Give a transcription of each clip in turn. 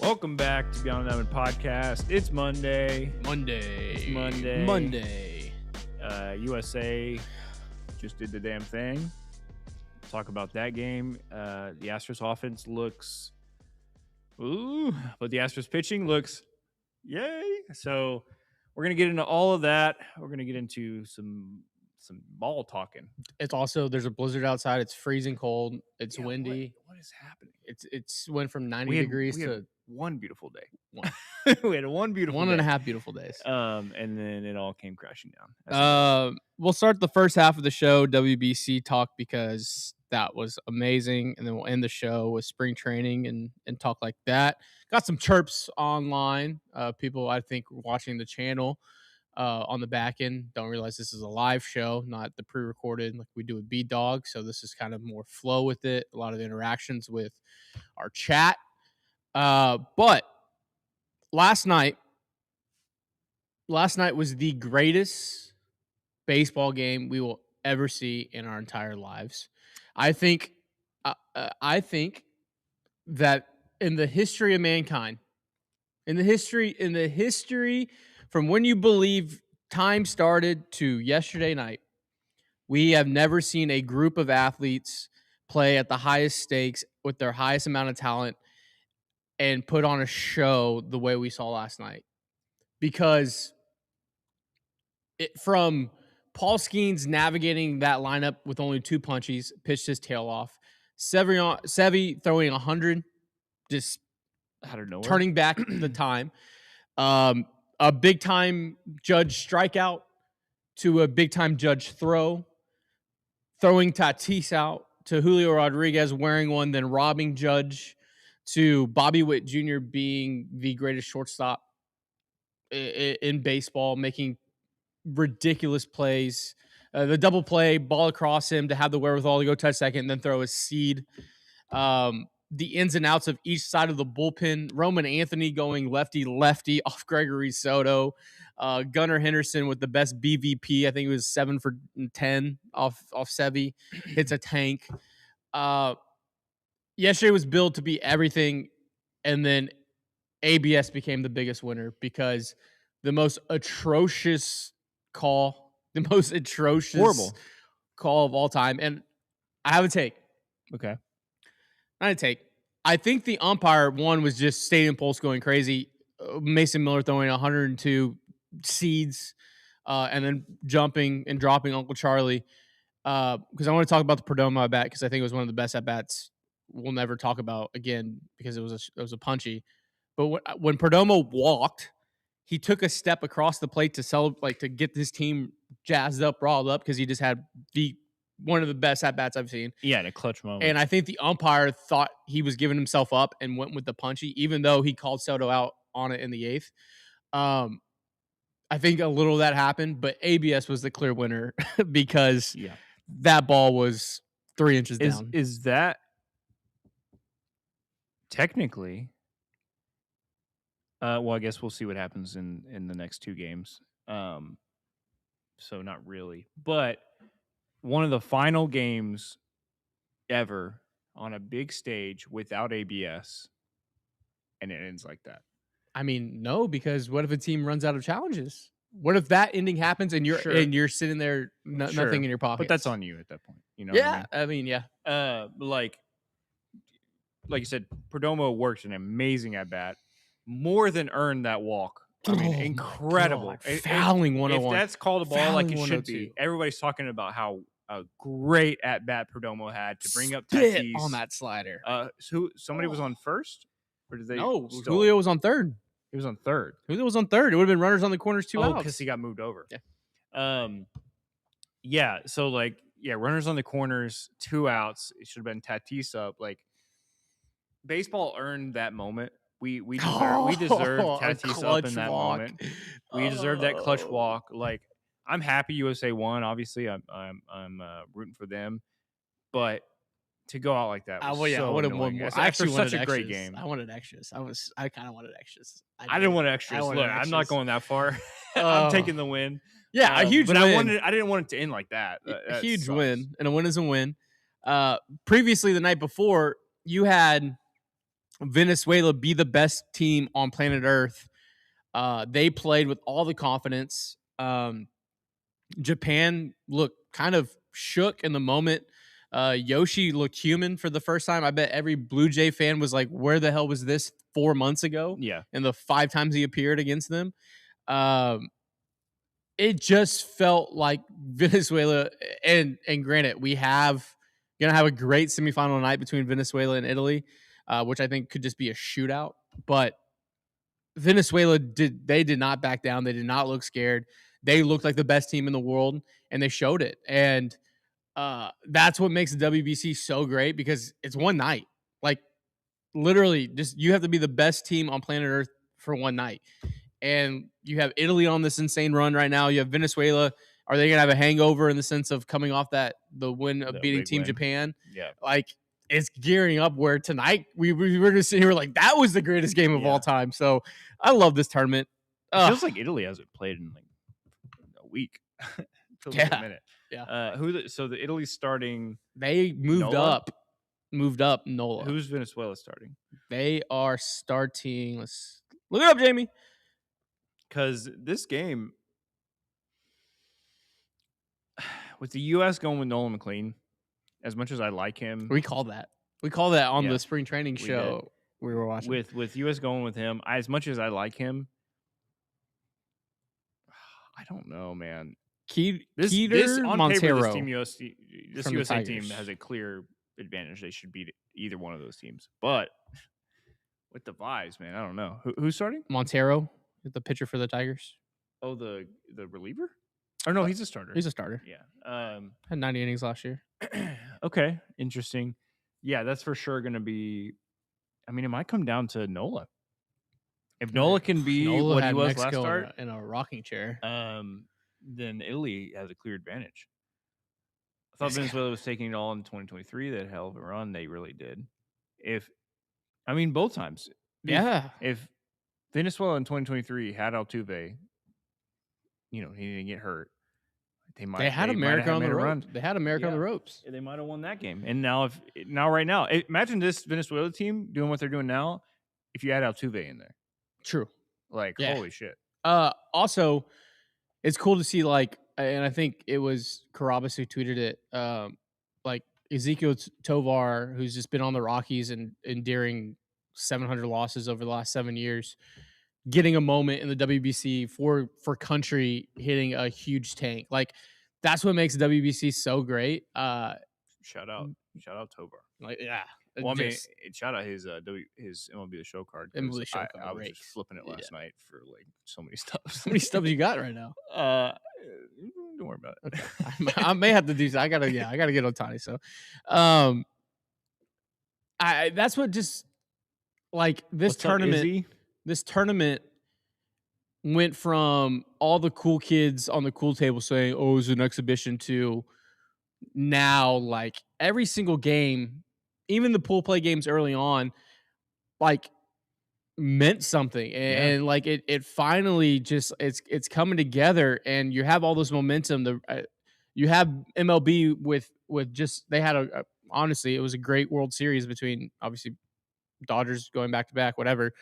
Welcome back to Beyond the Diamond Podcast. It's Monday. USA just did the damn thing. Talk about that game. The Astros offense looks but the Astros pitching looks yay. So we're gonna get into all of that. We're gonna get into some ball talking. It's also there's a blizzard outside. It's freezing cold. It's windy. What is happening? It's went from 90 degrees to one beautiful day. One. We had one beautiful and a half beautiful days. And then it all came crashing down. We'll start the first half of the show, WBC talk, because that was amazing. And then we'll end the show with spring training and talk like that. Got some chirps online. People, I think, watching the channel on the back end don't realize this is a live show, not the pre-recorded like we do with B-Dog. So this is kind of more flow with it. A lot of interactions with our chat. But last night was the greatest baseball game we will ever see in our entire lives. I think that in the history of mankind, in the history from when you believe time started to yesterday night, we have never seen a group of athletes play at the highest stakes with their highest amount of talent and put on a show the way we saw last night. Because from Paul Skeens navigating that lineup with only 2 punchies, pitched his tail off. Sevy throwing 100, just out of nowhere, turning back the time. A big-time Judge strikeout to a big-time Judge throwing Tatis out to Julio Rodriguez wearing one, then robbing Judge, to Bobby Witt Jr. being the greatest shortstop in baseball, making ridiculous plays. The double play, ball across him to have the wherewithal to go touch second and then throw a seed. The ins and outs of each side of the bullpen. Roman Anthony going lefty off Gregory Soto. Gunnar Henderson with the best BVP. I think it was 7 for 10 off Sevy. Hits a tank. Yesterday was billed to be everything, and then ABS became the biggest winner because the most atrocious call, horrible call of all time. And I have a take. Okay. Not a take. I think the umpire one was just stadium pulse going crazy. Mason Miller throwing 102 seeds and then jumping and dropping Uncle Charlie. Because I want to talk about the Perdomo at bat because I think it was one of the best at bats we'll never talk about again because it was a punchy. But when Perdomo walked, he took a step across the plate to celebrate, to get his team jazzed up, riled up, because he just had one of the best at bats I've seen. Yeah, in a clutch moment. And I think the umpire thought he was giving himself up and went with the punchy, even though he called Soto out on it in the 8th. I think a little of that happened, but ABS was the clear winner because that ball was 3 inches down. Is that technically? Well, I guess we'll see what happens in the next 2 games. So not really, but one of the final games ever on a big stage without ABS, and it ends like that. I mean, no, because what if a team runs out of challenges? What if that ending happens and you're sitting there, nothing in your pocket? But that's on you at that point. You know? Yeah, what I mean? Like you said, Perdomo worked an amazing at bat, more than earned that walk. I mean, incredible. Fouling 101. If that's called a ball like it should be, everybody's talking about how great at bat Perdomo had to bring up Tatis on that slider. So somebody was on first, or did they? No, Julio was on third. He was on third. Julio was on third. It would have been runners on the corners, 2 outs. Because he got moved over. Yeah. So runners on the corners, 2 outs. It should have been Tatis up. Like, baseball earned that moment. We deserved Tatis up in that moment. We deserved that clutch walk. Like, I'm happy USA won. Obviously, I'm rooting for them, but to go out like that was so annoying. I actually wanted such a great game. I wanted extras. I kind of wanted extras. I didn't want extras. Look, I'm not going that far. I'm taking the win. Yeah, a huge win. I didn't want it to end like that. A huge win, and a win is a win. Previously, the night before, you had Venezuela be the best team on planet Earth. They played with all the confidence. Japan looked kind of shook in the moment. Yoshi looked human for the first time. I bet every Blue Jay fan was like, where the hell was this 4 months ago? Yeah. And the 5 times he appeared against them. It just felt like Venezuela, and granted, we have gonna have a great semifinal night between Venezuela and Italy, which I think could just be a shootout. But Venezuela did not back down. They did not look scared. They looked like the best team in the world, and they showed it. And that's what makes the WBC so great, because it's one night. Like, literally, just you have to be the best team on planet Earth for one night. And you have Italy on this insane run right now. You have Venezuela. Are they gonna have a hangover in the sense of coming off the win of beating Team Japan? Yeah, like it's gearing up where tonight we were just sitting here like that was the greatest game of all time. So I love this tournament. It feels like Italy hasn't played in like a week. Feels like a minute. Yeah. So the Italy's starting. They moved Nola? up Nola. Who's Venezuela starting? They are starting. Let's look it up, Jamie. Because this game, with the U.S. going with Nolan McLean, as much as I like him, we called that on the spring training show we were watching. With U.S. going with him, as much as I like him, I don't know, man. This on Montero. Paper, this USA team has a clear advantage. They should beat either one of those teams. But with the vibes, man, I don't know. Who's starting? Montero, the pitcher for the Tigers. Oh, the reliever? Or no, he's a starter. He's a starter. Yeah. Had 90 innings last year. Okay, interesting. Yeah, that's for sure going to be. I mean, it might come down to Nola. If Nola can be what he was Mexico last start in a rocking chair, then Italy has a clear advantage. I thought Venezuela was taking it all in 2023. That hell of a run they really did. Both times. If Venezuela in 2023 had Altuve, he didn't get hurt. They had America on the ropes. They had America on the ropes. They might have won that game. And right now, imagine this Venezuela team doing what they're doing now. If you add Altuve in there, true. Holy shit. Also, it's cool to see and I think it was Carabas who tweeted it. Ezekiel Tovar, who's just been on the Rockies and enduring 700 losses over the last 7 years, getting a moment in the WBC for country, hitting a huge tank. That's what makes WBC so great. Shout out Tovar. Well, shout out his MLB The Show card. MLB The Show card. I was just flipping it last night for so many stubs. How many stubs you got right now? Don't worry about it. Okay. I may have to do that. I gotta get Ohtani. So, that's what just this tournament. This tournament went from all the cool kids on the cool table saying, "Oh, it's an exhibition," to now every single game, even the pool play games early on, meant something. And it finally just it's coming together, and you have all this momentum. You have MLB with just they had honestly, it was a great World Series between obviously Dodgers going back to back, whatever.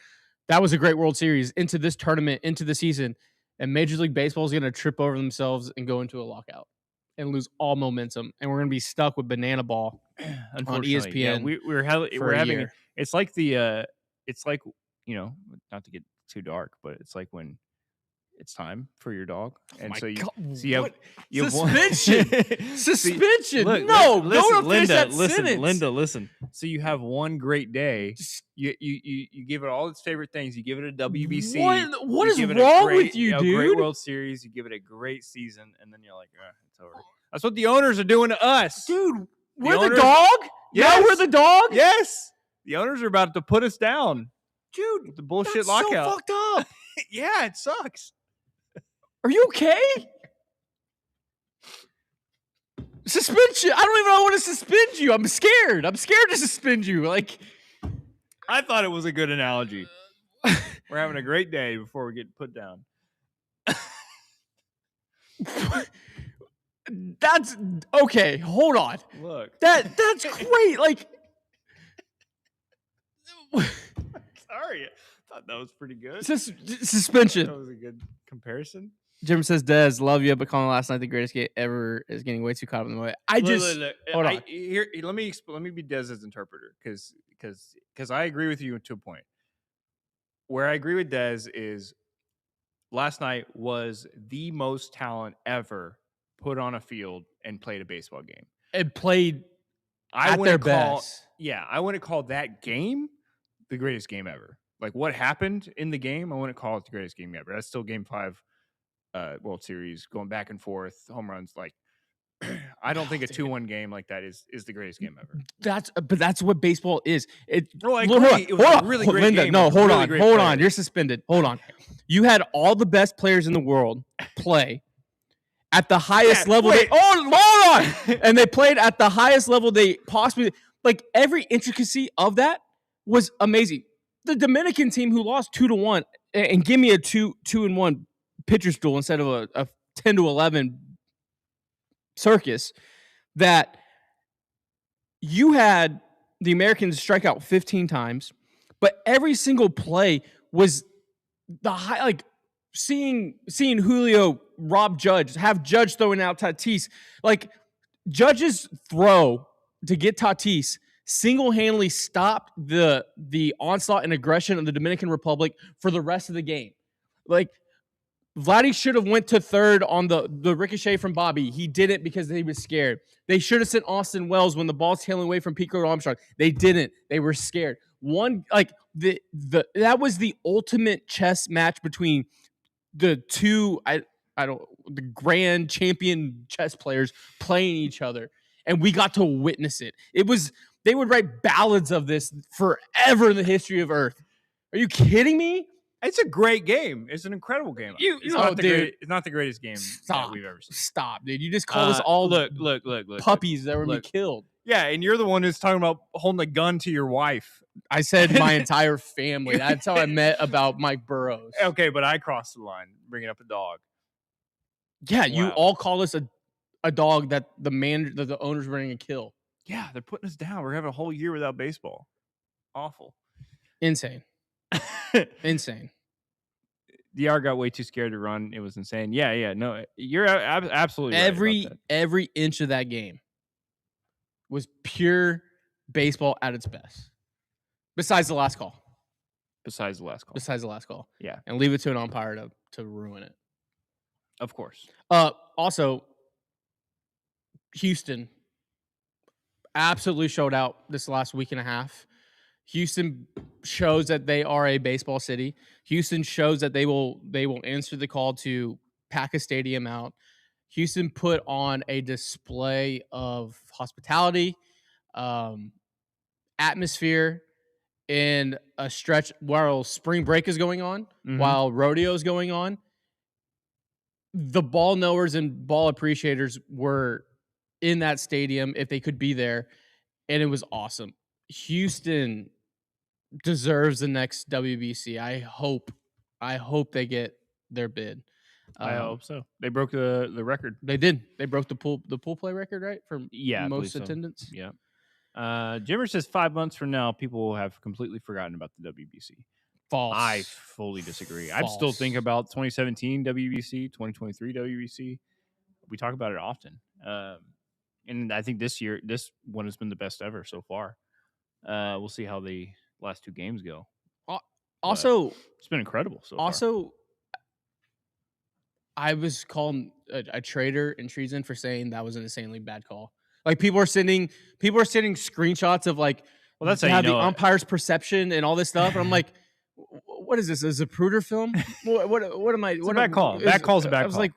That was a great World Series into this tournament, into the season, and Major League Baseball is going to trip over themselves and go into a lockout and lose all momentum, and we're going to be stuck with banana ball on ESPN. Yeah, we're having it's like not to get too dark, but it's like when it's time for your dog, and you have suspension. Suspension. Linda, listen. So you have one great day. You give it all its favorite things. You give it a WBC. What is wrong with you, dude? Great World Series. You give it a great season, and then you're like, it's over. That's what the owners are doing to us, dude. We're the dog. Yes. Now we're the dog. Yes, the owners are about to put us down, dude. With the bullshit that's lockout. So fucked up. Yeah, it sucks. Are you okay? Suspension. I don't even want to suspend you. I'm scared. I'm scared to suspend you. I thought it was a good analogy. We're having a great day before we get put down. That's okay. Hold on. Look. That's great. Sorry. I thought that was pretty good. Suspension. That was a good comparison. Jim says, Dez, love you, but calling last night the greatest game ever is getting way too caught up in the moment. Hold on. Here, let me be Dez's interpreter because I agree with you to a point. Where I agree with Dez is last night was the most talent ever put on a field and played a baseball game. It played at their best. Yeah, I wouldn't call that game the greatest game ever. Like what happened in the game, I wouldn't call it the greatest game ever. That's still Game 5 World Series, going back and forth, home runs. Like I don't think a 2-1 game like that is the greatest game ever. That's what baseball is. It was a really great Linda, game. No, hold on. You're suspended. Hold on. You had all the best players in the world play at the highest level. Hold on. And they played at the highest level they possibly. Like every intricacy of that was amazing. The Dominican team who lost 2-1 and give me a 2-1 pitcher's duel instead of a 10-11 circus, that you had the Americans strike out 15 times, but every single play was the high, like seeing Julio rob Judge, have Judge throwing out Tatis, like Judge's throw to get Tatis single-handedly stopped the onslaught and aggression of the Dominican Republic for the rest of the game. Like Vladdy should have went to third on the ricochet from Bobby. He didn't because he was scared. They should have sent Austin Wells when the ball's tailing away from Pico Armstrong. They didn't. They were scared. That was the ultimate chess match between the two the grand champion chess players playing each other, and we got to witness it. They would write ballads of this forever in the history of Earth. Are you kidding me? It's a great game. It's an incredible game. It's not the greatest game that we've ever seen. Stop, dude. You just called us all look, puppies that were killed. Yeah, and you're the one who's talking about holding a gun to your wife. I said my entire family. That's how I met about Mike Burrows. Okay, but I crossed the line, bringing up a dog. Yeah, wow. You all called us a dog that the owner's running a kill. Yeah, they're putting us down. We're having a whole year without baseball. Awful. Insane. Insane. DR got way too scared to run. It was insane. Yeah. No, you're absolutely right. Every inch of that game was pure baseball at its best. Besides the last call. Yeah. And leave it to an umpire to ruin it. Of course. Also, Houston absolutely showed out this last week and a half. Houston shows that they are a baseball city. Houston shows that they will answer the call to pack a stadium out. Houston put on a display of hospitality, atmosphere in a stretch while spring break is going on, while rodeo is going on. The ball knowers and ball appreciators were in that stadium if they could be there, and it was awesome. Houston deserves the next WBC. I hope they get their bid. I hope so. They broke the record. They did. They broke the pool play record, right? For most so. attendance. Yeah. Jimmer says 5 months from now, people will have completely forgotten about the WBC. False. I fully disagree. I'm still thinking about 2017 WBC, 2023 WBC. We talk about it often. And I think this one has been the best ever so far. We'll see how the last two games go. Also, it's been incredible so far. Also, I was called a traitor and treason for saying that was an insanely bad call. Like people are sending screenshots of like, well, that's how you know the umpire's perception and all this stuff, and I'm like, what is this? A Zapruder film? What am I? It's a bad call. That call's a bad call. I was like,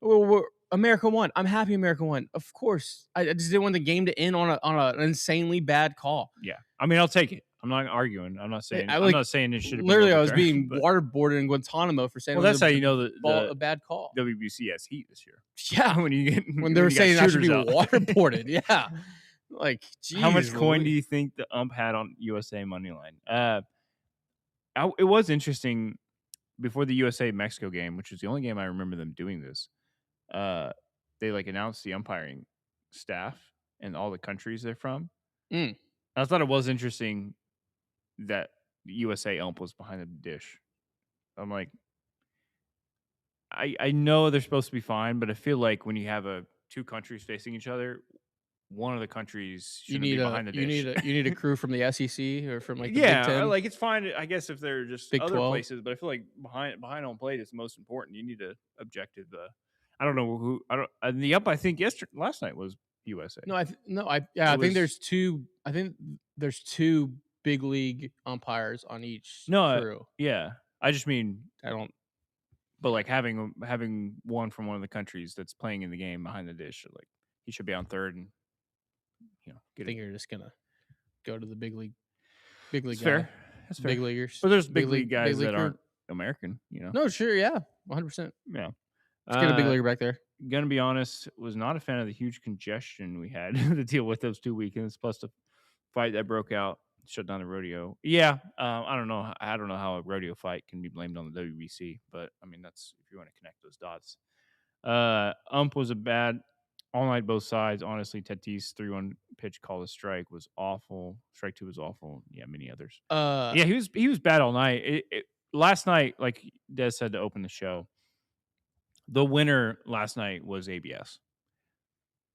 well, America won. I'm happy America won. Of course, I just didn't want the game to end on an insanely bad call. Yeah, I mean, I'll take it. I'm not arguing. I'm not saying. I'm not saying it should. Literally, I was being waterboarded in Guantanamo for saying. Well, that's how you know a bad call. WBC has heat this year. Yeah, when they were saying I should be waterboarded. Yeah, like geez, how much coin do you think the ump had on USA money line? It was interesting before the USA Mexico game, which was the only game I remember them doing this. They announced the umpiring staff and all the countries they're from. I thought it was interesting that USA ump was behind the dish. I'm like, I know they're supposed to be fine, but I feel like when you have two countries facing each other, one of the countries You shouldn't be need behind the dish. you need a crew from the SEC or from like the Big Yeah, 10, like it's fine. I guess if they're just Big other 12. places, but I feel like behind home plate is the most important. You need to objective. I don't know who. I don't. The up I think last night was USA. I think Was there's two big league umpires on each no. crew. Yeah, I just mean, I don't. but like having one from one of the countries that's playing in the game behind the dish, like he should be on third and I think you're just gonna go to the big league It's guy, fair. That's fair. big leaguers. But there's big league big guys league that crew. aren't American. No, sure, yeah, 100%. Yeah. Let's get a big leaguer back there. Gonna be honest, was not a fan of the huge congestion we had to deal with those 2 weekends, plus the fight that broke out, shut down the rodeo. Yeah, I don't know. I don't know how a rodeo fight can be blamed on the WBC, but I mean that's if you want to connect those dots. Ump was a bad all night both sides. Honestly, Tatis 3-1 pitch call a strike was awful. Strike 2 was awful. Yeah, many others. Yeah, he was bad all night. Last night, like Des said to open the show, the winner last night was ABS.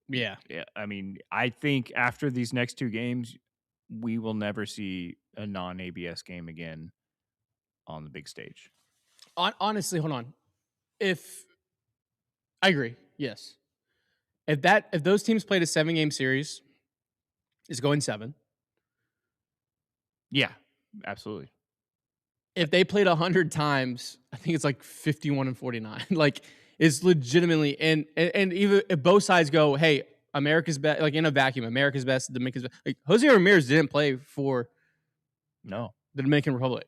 Yeah. Yeah, I mean, I think after these next 2 games, we will never see a non-ABS game again on the big stage. Honestly, hold on. If I agree, yes. If those teams played a 7-game series, is going 7. Yeah, absolutely. If they played 100 times, I think it's like 51-49. Like it's legitimately and even if both sides go, hey, America's best, like in a vacuum, America's best, Dominican's best. Like Jose Ramirez didn't play for the Dominican Republic.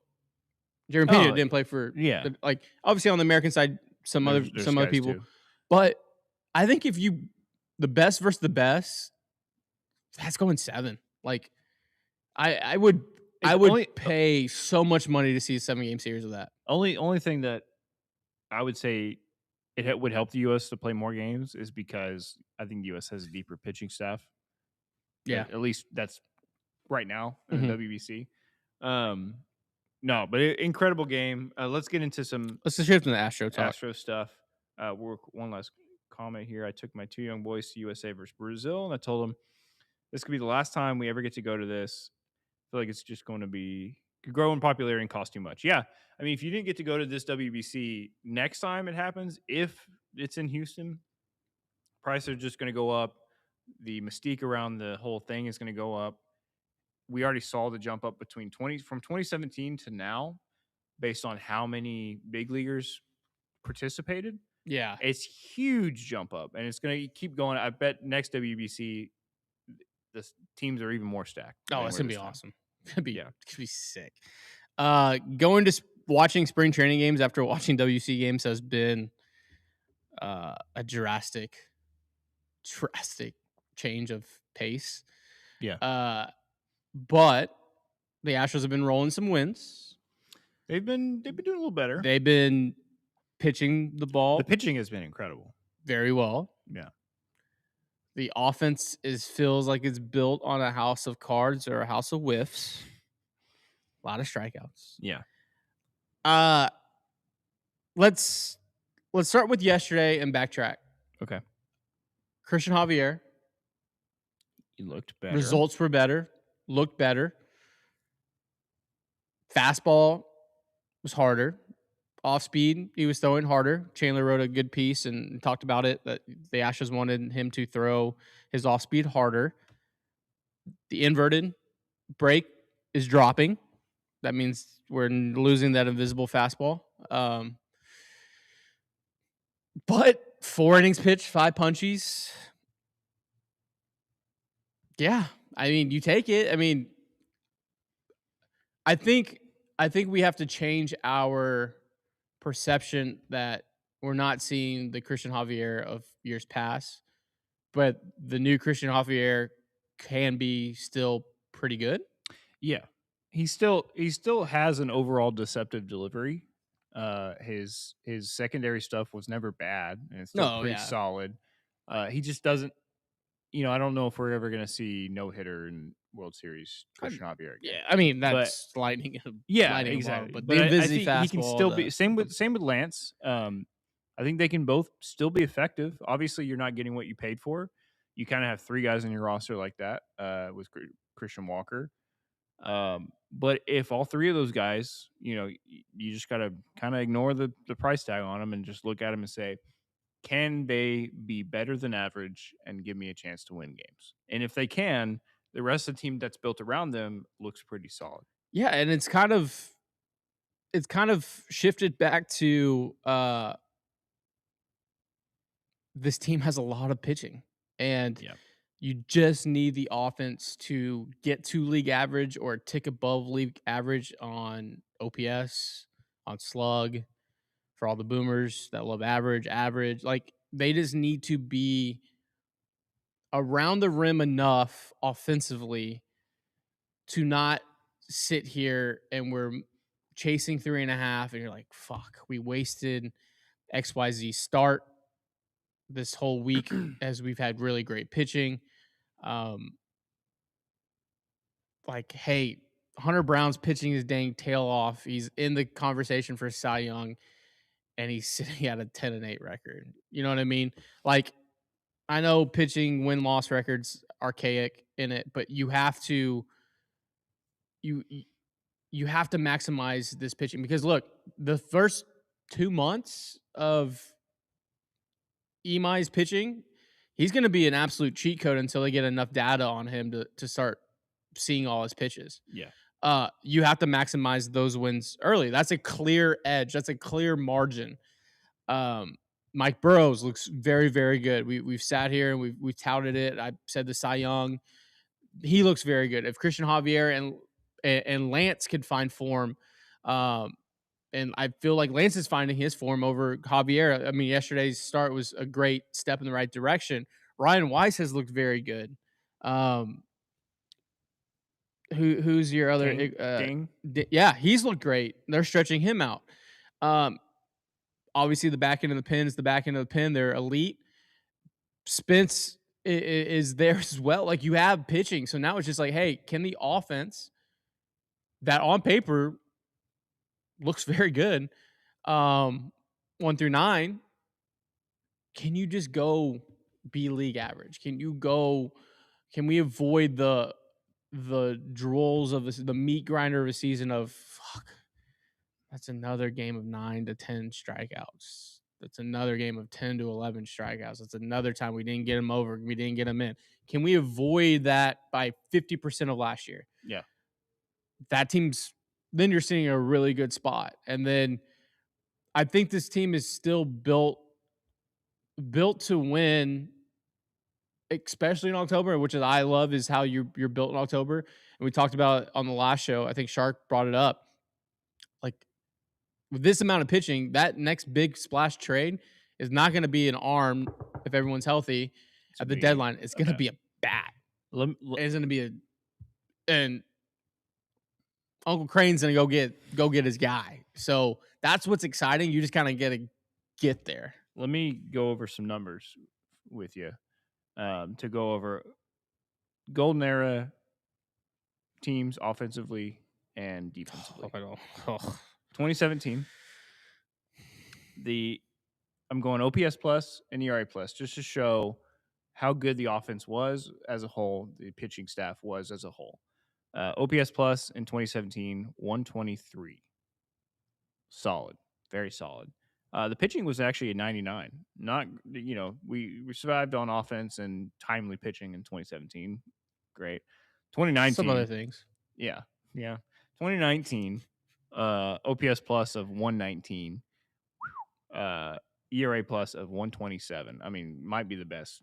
Jeremy Pena didn't play for like obviously on the American side, some other people. Too. But I think if you the best versus the best, that's going 7. Like I would pay so much money to see a 7-game series of that. Only thing that I would say it would help the U.S. to play more games is because I think the U.S. has a deeper pitching staff. Yeah, at least that's right now in the WBC. No, but incredible game. Let's get into some. Let's just shift into the Astro stuff. One last comment here. I took my 2 young boys to USA versus Brazil, and I told them this could be the last time we ever get to go to this. I feel like it's just going to be grow in popularity and cost too much. Yeah, I mean, if you didn't get to go to this WBC, next time it happens, if it's in Houston, prices are just going to go up. The mystique around the whole thing is going to go up. We already saw the jump up from 2017 to now, based on how many big leaguers participated. Yeah, it's huge jump up, and it's going to keep going. I bet next WBC, the teams are even more stacked. Oh, it's going to be awesome. It's going to be sick. Going to watching spring training games after watching WC games has been a drastic change of pace. Yeah. But the Astros have been rolling some wins. They've been doing a little better. They've been pitching the ball. The pitching has been incredible. Very well. Yeah. The offense feels like it's built on a house of cards or a house of whiffs. A lot of strikeouts. Yeah. Let's start with yesterday and backtrack. Okay. Christian Javier. He looked better. Results were better. Looked better. Fastball was harder. Off speed, he was throwing harder. Chandler wrote a good piece and talked about it, that the Astros wanted him to throw his off speed harder. The inverted break is dropping. That means we're losing that invisible fastball. But 4 innings pitched, 5 punchies. Yeah, I mean, you take it. I mean, I think we have to change our perception that we're not seeing the Christian Javier of years past, but the new Christian Javier can be still pretty good. Yeah, he still has an overall deceptive delivery. His secondary stuff was never bad, and it's still pretty solid. He just doesn't. I don't know if we're ever going to see no hitter and World Series Christian Javier again. Yeah, I mean that's lightning. Lightning exactly. But But the I Invisi think he can fastball, still be same with Lance. I think they can both still be effective. Obviously, you're not getting what you paid for. You kind of have 3 guys in your roster like that with Christian Walker. But if all 3 of those guys, you just got to kind of ignore the price tag on them and just look at them and say, can they be better than average and give me a chance to win games? And if they can, the rest of the team that's built around them looks pretty solid. Yeah, and it's kind of shifted back to this team has a lot of pitching, and you just need the offense to get to league average or tick above league average on OPS, on slug, for all the boomers that love average. Like, they just need to be around the rim enough offensively to not sit here and we're chasing 3.5 and you're like, fuck, we wasted XYZ start this whole week as we've had really great pitching. Like, hey, Hunter Brown's pitching his dang tail off. He's in the conversation for Cy Young, and he's sitting at a 10-8 record. You know what I mean? Like, I know pitching win-loss records archaic in it, but you have to you have to maximize this pitching because look, the first 2 months of Imai's pitching, he's going to be an absolute cheat code until they get enough data on him to start seeing all his pitches. Yeah. You have to maximize those wins early. That's a clear edge. That's a clear margin. Mike Burrows looks very, very good. We've sat here and we've touted it. I said the Cy Young. He looks very good. If Christian Javier and Lance could find form, and I feel like Lance is finding his form over Javier. I mean, yesterday's start was a great step in the right direction. Ryan Weiss has looked very good. Who's your other? Ding. Yeah, he's looked great. They're stretching him out. Obviously, the back end of the pin is the back end of the pin. They're elite. Spence is there as well. Like, you have pitching. So now it's just like, hey, can the offense that on paper looks very good, 1 through 9, can you just go be league average? Can we avoid the drools of the meat grinder of a season of fuck? That's another game of 9 to 10 strikeouts. That's another game of 10 to 11 strikeouts. That's another time we didn't get him over. We didn't get him in. Can we avoid that by 50% of last year? Yeah. Then you're sitting in a really good spot. And then I think this team is still built to win, especially in October, which is I love is how you're built in October. And we talked about it on the last show. I think Shark brought it up. Like, with this amount of pitching, that next big splash trade is not going to be an arm if everyone's healthy at the deadline. It's going to be a bat. It's going to be and Uncle Crane's going to go get his guy. So that's what's exciting. You just kind of got to get there. Let me go over some numbers with you to go over golden era teams offensively and defensively. 2017. I'm going OPS plus and ERA plus just to show how good the offense was as a whole, the pitching staff was as a whole. OPS plus in 2017, 123. Solid, very solid. The pitching was actually a 99. Not, we survived on offense and timely pitching in 2017. Great. 2019. Some other things. Yeah. 2019, OPS plus of 119. ERA plus of 127. I mean, might be the best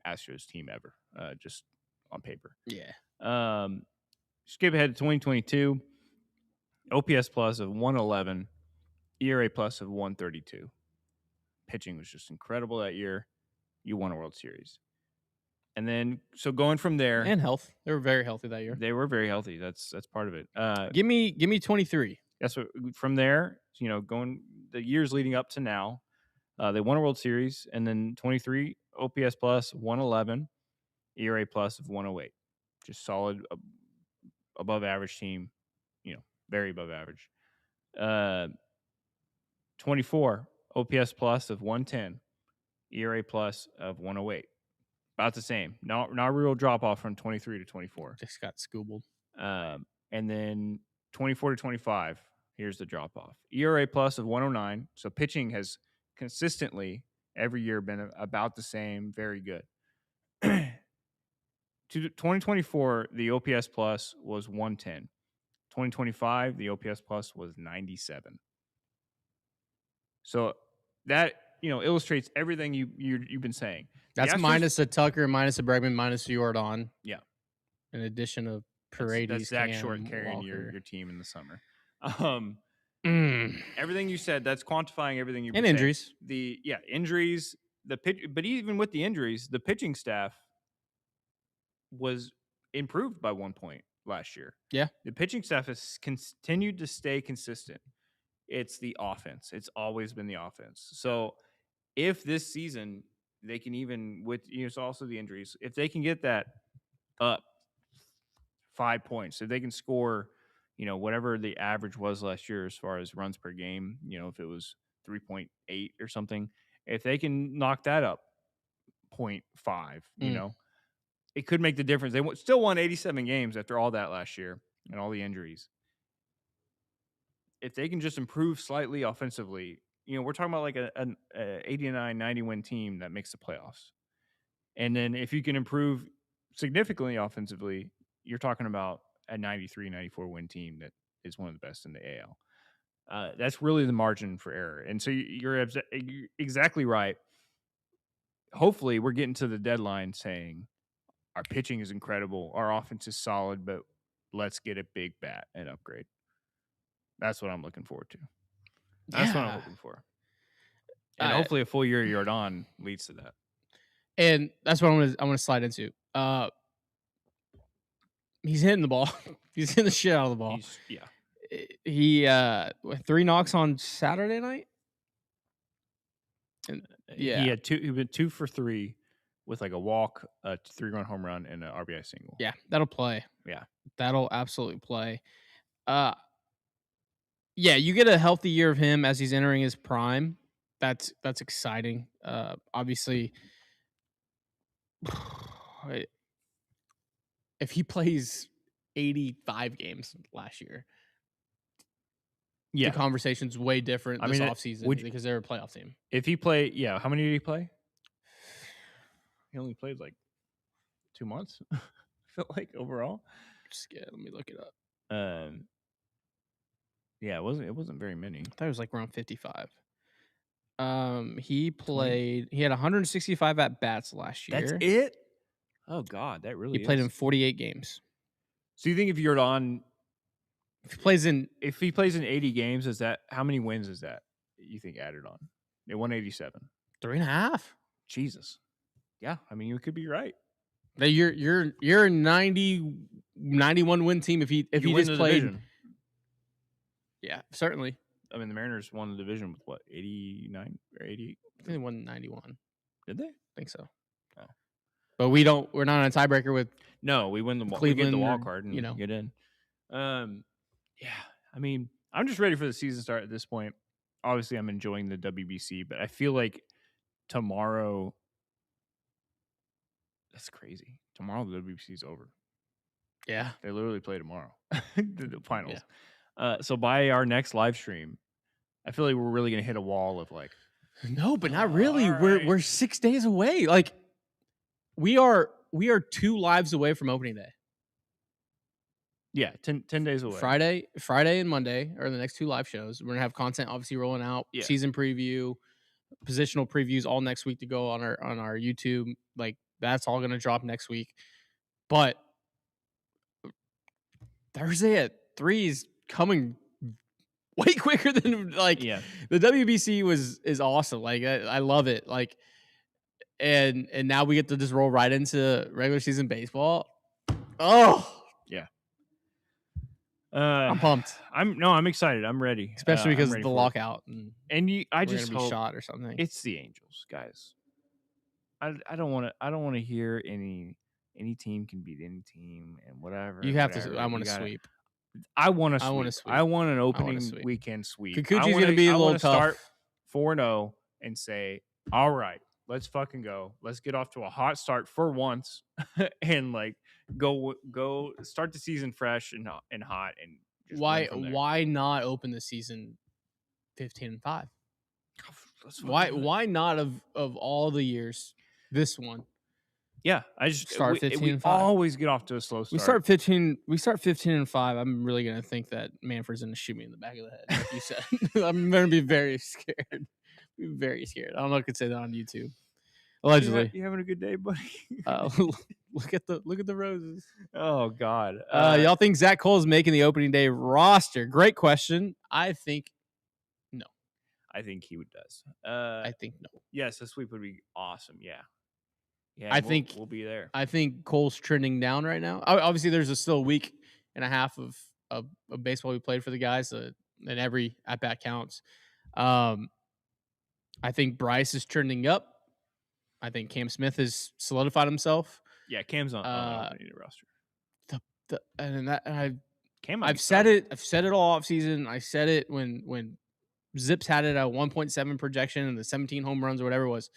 Astros team ever, just on paper. Yeah. Skip ahead to 2022. OPS plus of 111. ERA plus of 132. Pitching was just incredible that year. You won a World Series. And then, so going from there, and health, they were very healthy that year. They were very healthy. That's part of it. Give me 23. That's what from there. Going the years leading up to now, they won a World Series, and then 23 OPS plus 111, ERA plus of 108. just solid, above average team. Very above average. 24 OPS plus of 110, ERA plus of 108. About the same. Not a real drop off from 23 to 24. Just got schooled. And then 24 to 25. Here's the drop off. ERA plus of 109. So pitching has consistently every year been about the same. Very good. To 2024, the OPS plus was 110. 2025, the OPS plus was 97. So that illustrates everything you've been saying. That's minus a Tucker, minus a Bregman, minus a Yordan. Yeah. In addition of Paredes, that's Zach Short carrying your team in the summer. Everything you said, that's quantifying everything you've been saying. Injuries. Injuries. The pitch, but even with the injuries, the pitching staff was improved by 1 point last year. Yeah. The pitching staff has continued to stay consistent. It's the offense. It's always been the offense. So if this season they can, even with it's also the injuries, if they can get that up 5 points, if they can score, whatever the average was last year as far as runs per game, if it was 3.8 or something, if they can knock that up 0.5, it could make the difference. They still won 87 games after all that last year and all the injuries. If they can just improve slightly offensively, we're talking about like an 89, 90 win team that makes the playoffs. And then if you can improve significantly offensively, you're talking about a 93, 94 win team that is one of the best in the AL. That's really the margin for error. And so you're exactly right. Hopefully we're getting to the deadline saying our pitching is incredible, our offense is solid, but let's get a big bat and upgrade. That's what I'm looking forward to. That's what I'm looking for. And hopefully a full year of Yordan leads to that. And that's what I want to slide into. He's hitting the ball. He's hitting the shit out of the ball. He 3 knocks on Saturday night. And, He had 2. He went 2 for 3 with like a walk, a 3-run home run, and an RBI single. Yeah, that'll play. Yeah, that'll absolutely play. Yeah, you get a healthy year of him as he's entering his prime. That's exciting. Obviously, if he plays 85 games last year, the conversation's way different this offseason because they're a playoff team. If he play, how many did he play? He only played like 2 months. I felt like overall. Let me look it up. It wasn't very many. I thought it was like around 55. He played. 20. He had 165 at bats last year. That's it. Oh God, that really. He played in 48 games. So you think if Yordan, if he plays in 80 games, is that how many wins is that? You think added on? They won 87. 3.5. Jesus. Yeah, I mean you could be right. You're a 91 win team if he just played. Division. Yeah, certainly. I mean, the Mariners won the division with what, 89 or 88? I think they won 91. Did they? I think so. Oh. But we're not on a tiebreaker with. No, we win the Cleveland. We get the wild card and get in. I mean, I'm just ready for the season start at this point. Obviously, I'm enjoying the WBC, but I feel like tomorrow. That's crazy. Tomorrow the WBC is over. Yeah, they literally play tomorrow. the finals. Yeah. So by our next live stream, I feel like we're really gonna hit a wall of like. No, but not really. We're 6 days away. Like we are 2 lives away from opening day. Yeah, 10 days away. Friday and Monday are the next 2 live shows. We're gonna have content obviously rolling out. Yeah. Season preview, positional previews all next week to go on our YouTube. Like that's all gonna drop next week. But Thursday at 3 is coming way quicker than the WBC is awesome. Like I love it. Like and now we get to just roll right into regular season baseball. Oh yeah. I'm pumped. I'm excited. I'm ready. Especially because of the lockout. I just hope be shot or something. It's the Angels, guys. I don't want to hear any any team can beat any team and whatever. You and have to. whatever. I want You to gotta- sweep. I want to I want to sweep. sweep. I want an I want to opening sweep. weekend sweep. Kikuchi's going to be a little tough. Start 4-0 and say, all right, let's fucking go. Let's get off to a hot start for once and like go start the season fresh and hot and just win from there. Why not open the season 15-5? Let's Why not of all the years this one? Yeah, I just Start we 15-5. always get off to a slow start. We start 15-5. I'm really gonna think that Manfred's gonna shoot me in the back of the head, like you said. I'm gonna be very scared. Be very scared. I don't know if I could say that on YouTube. Allegedly. You having a good day, buddy? Look at the roses. Oh God. Y'all think Zach Cole is making the opening day roster? Great question. I think no. I think he does. I think no. Yes, this week would be awesome. Yeah. Yeah, I think we'll be there. I think Cole's trending down right now. Obviously, there's still a week and a half of baseball we played for the guys, and every at bat counts. I think Bryce is trending up. I think Cam Smith has solidified himself. Yeah, Cam's on opening roster. I've said it. I've said it all off season. I said it when Zips had it at 1.7 projection and the 17 home runs or whatever it was.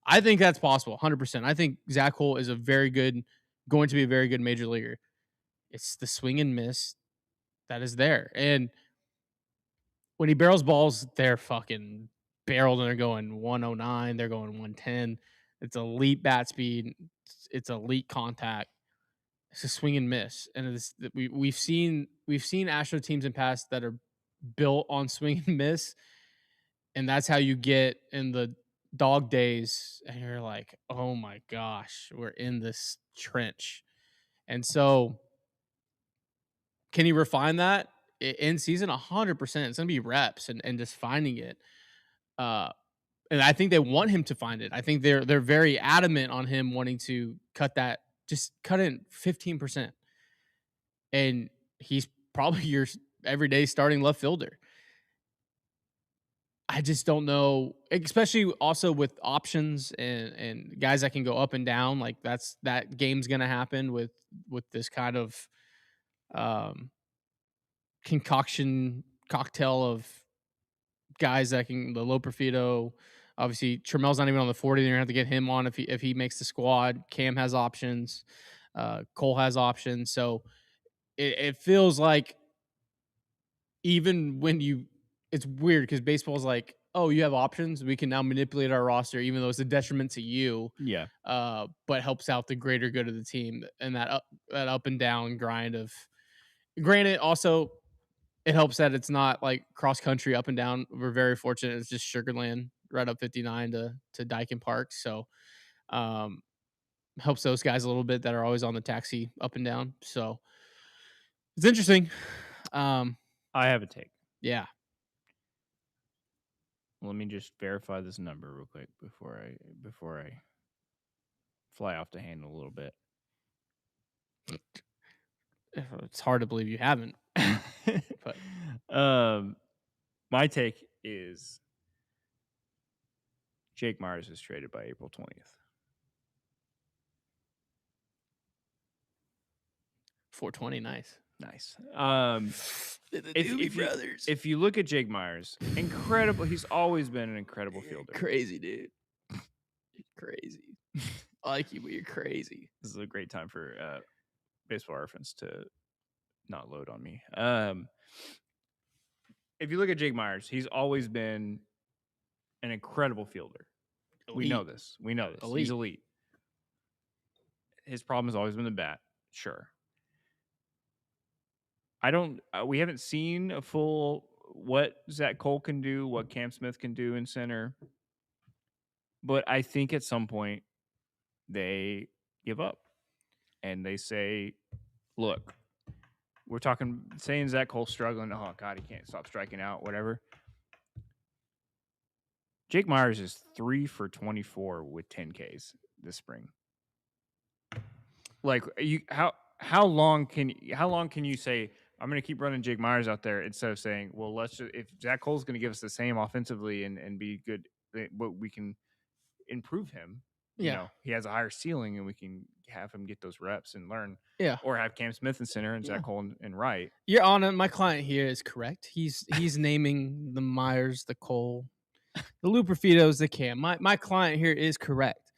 I think that's possible, 100%. I think Zach Cole is going to be a very good major leaguer. It's the swing and miss that is there. And when he barrels balls, they're fucking barreled and they're going 109, they're going 110. It's elite bat speed. It's elite contact. It's a swing and miss. And we've seen Astro teams in past that are built on swing and miss. And that's how you get in the dog days, and you're like, oh my gosh, we're in this trench. And so can he refine that in season? 100%. It's gonna be reps and just finding it. And I think they want him to find it. I think they're very adamant on him wanting to cut in 15%. And he's probably your everyday starting left fielder. I just don't know, especially also with options and guys that can go up and down. Like that game's gonna happen with this kind of cocktail of guys that can the low Perfido. Obviously, Tramel's not even on the 40. They're gonna have to get him on if he makes the squad. Cam has options. Cole has options. So it feels like even when it's weird because baseball's like, oh, you have options. We can now manipulate our roster, even though it's a detriment to you. Yeah. But helps out the greater good of the team and that up and down grind of. Granted, also it helps that it's not like cross country up and down. We're very fortunate. It's just Sugarland right up 59 to Dyken Park. So helps those guys a little bit that are always on the taxi up and down. So it's interesting. I have a take. Yeah. Let me just verify this number real quick before I fly off the handle a little bit. It's hard to believe you haven't. But my take is Jake Myers is traded by April 20th. 420, nice. If you look at Jake Myers, incredible. He's always been an incredible fielder. Crazy, dude. Crazy. I like you, but you're crazy. This is a great time for Baseball Reference to not load on me. If you look at Jake Myers, he's always been an incredible fielder. Elite. We know this. Elite. He's elite. His problem has always been the bat. Sure. We haven't seen a full what Zach Cole can do, what Cam Smith can do in center. But I think at some point they give up and they say, look, we're saying Zach Cole's struggling. Oh, God, he can't stop striking out, whatever. Jake Myers is 3 for 24 with 10 Ks this spring. Like, how long can you say, I'm going to keep running Jake Myers out there instead of saying, well, if Zach Cole's going to give us the same offensively and be good, but we can improve him, you know, he has a higher ceiling and we can have him get those reps and learn. Yeah. Or have Cam Smith in center and Zach Cole and right. Your Honor, my client here is correct. He's naming the Myers, the Cole, the Luperfidos, the Cam. My client here is correct.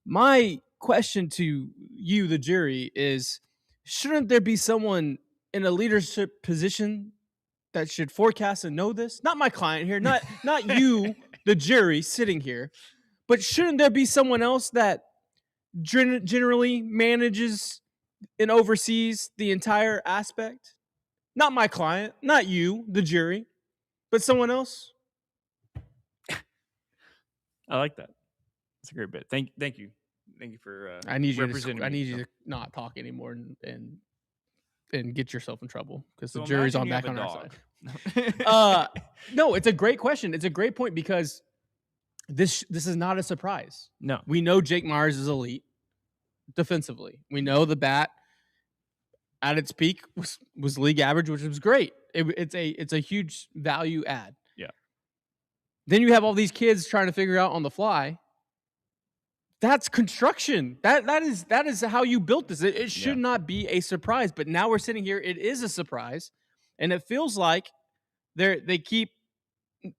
My question to you, the jury, is shouldn't there be someone in a leadership position that should forecast and know this? Not my client here, not you, the jury sitting here, but shouldn't there be someone else that generally manages and oversees the entire aspect? Not my client, not you, the jury, but someone else. I like that. That's a great bit. Thank you. Thank you for I need you representing to. me. I need you to not talk anymore and get yourself in trouble because So the jury's imagine on you back have on a our dog. side. No, it's a great question. It's a great point because this is not a surprise. No. We know Jake Myers is elite defensively. We know the bat at its peak was league average, which was great. It's a huge value add. Yeah. Then you have all these kids trying to figure out on the fly. That's construction. That is how you built this. It should not be a surprise, but now we're sitting here. It is a surprise, and it feels like they keep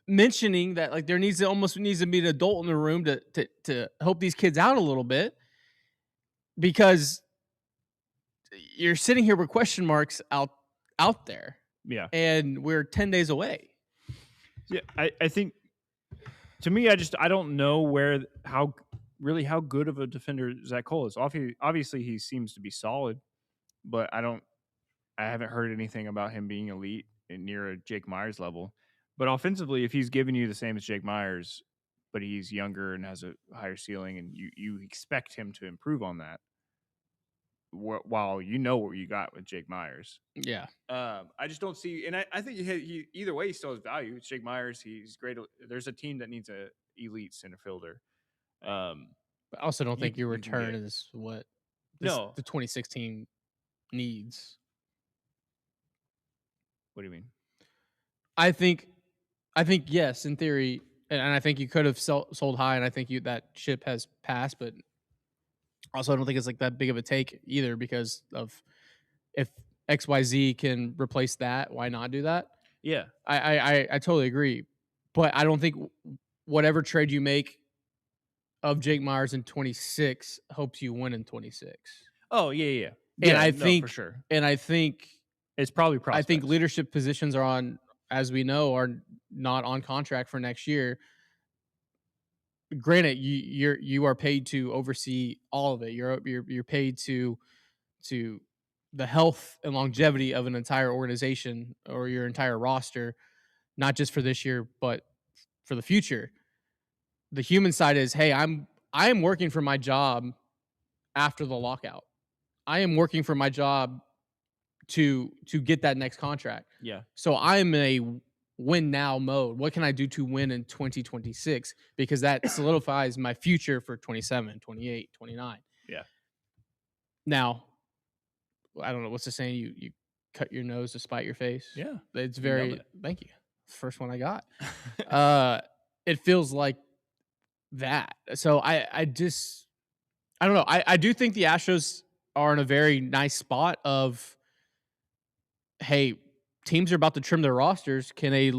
mentioning that like there almost needs to be an adult in the room to help these kids out a little bit because you're sitting here with question marks out there. Yeah. And we're 10 days away. Yeah, I think to me, I don't know how good of a defender Zach Cole is. Obviously, he seems to be solid, but I haven't heard anything about him being elite and near a Jake Myers level. But offensively, if he's giving you the same as Jake Myers, but he's younger and has a higher ceiling, and you expect him to improve on that, while you know what you got with Jake Myers. Yeah. I just don't see, and I think he either way he still has value. It's Jake Myers, he's great. There's a team that needs a elite center fielder. But I also don't think your return is what the 2016 needs. What do you mean? I think yes, in theory, and I think you could have sold high, and I think that ship has passed. But also, I don't think it's like that big of a take either because of if XYZ can replace that, why not do that? Yeah, I totally agree, but I don't think whatever trade you make of Jake Myers in 26 hopes you win in 26. Oh yeah. And I think for sure. And I think it's probably prospects. I think leadership positions are as we know, are not on contract for next year. Granted, you are paid to oversee all of it. You're paid to the health and longevity of an entire organization or your entire roster, not just for this year, but for the future. The human side is, hey, I am working for my job after the lockout. I am working for my job to get that next contract. Yeah. So I am in a win now mode. What can I do to win in 2026? Because that solidifies my future for 27, 28, 29. Yeah. Now, I don't know what's the saying. You cut your nose to spite your face. Yeah. It's very, thank you. First one I got. It feels like that. So I don't know. I do think the Astros are in a very nice spot of, hey, teams are about to trim their rosters. Can a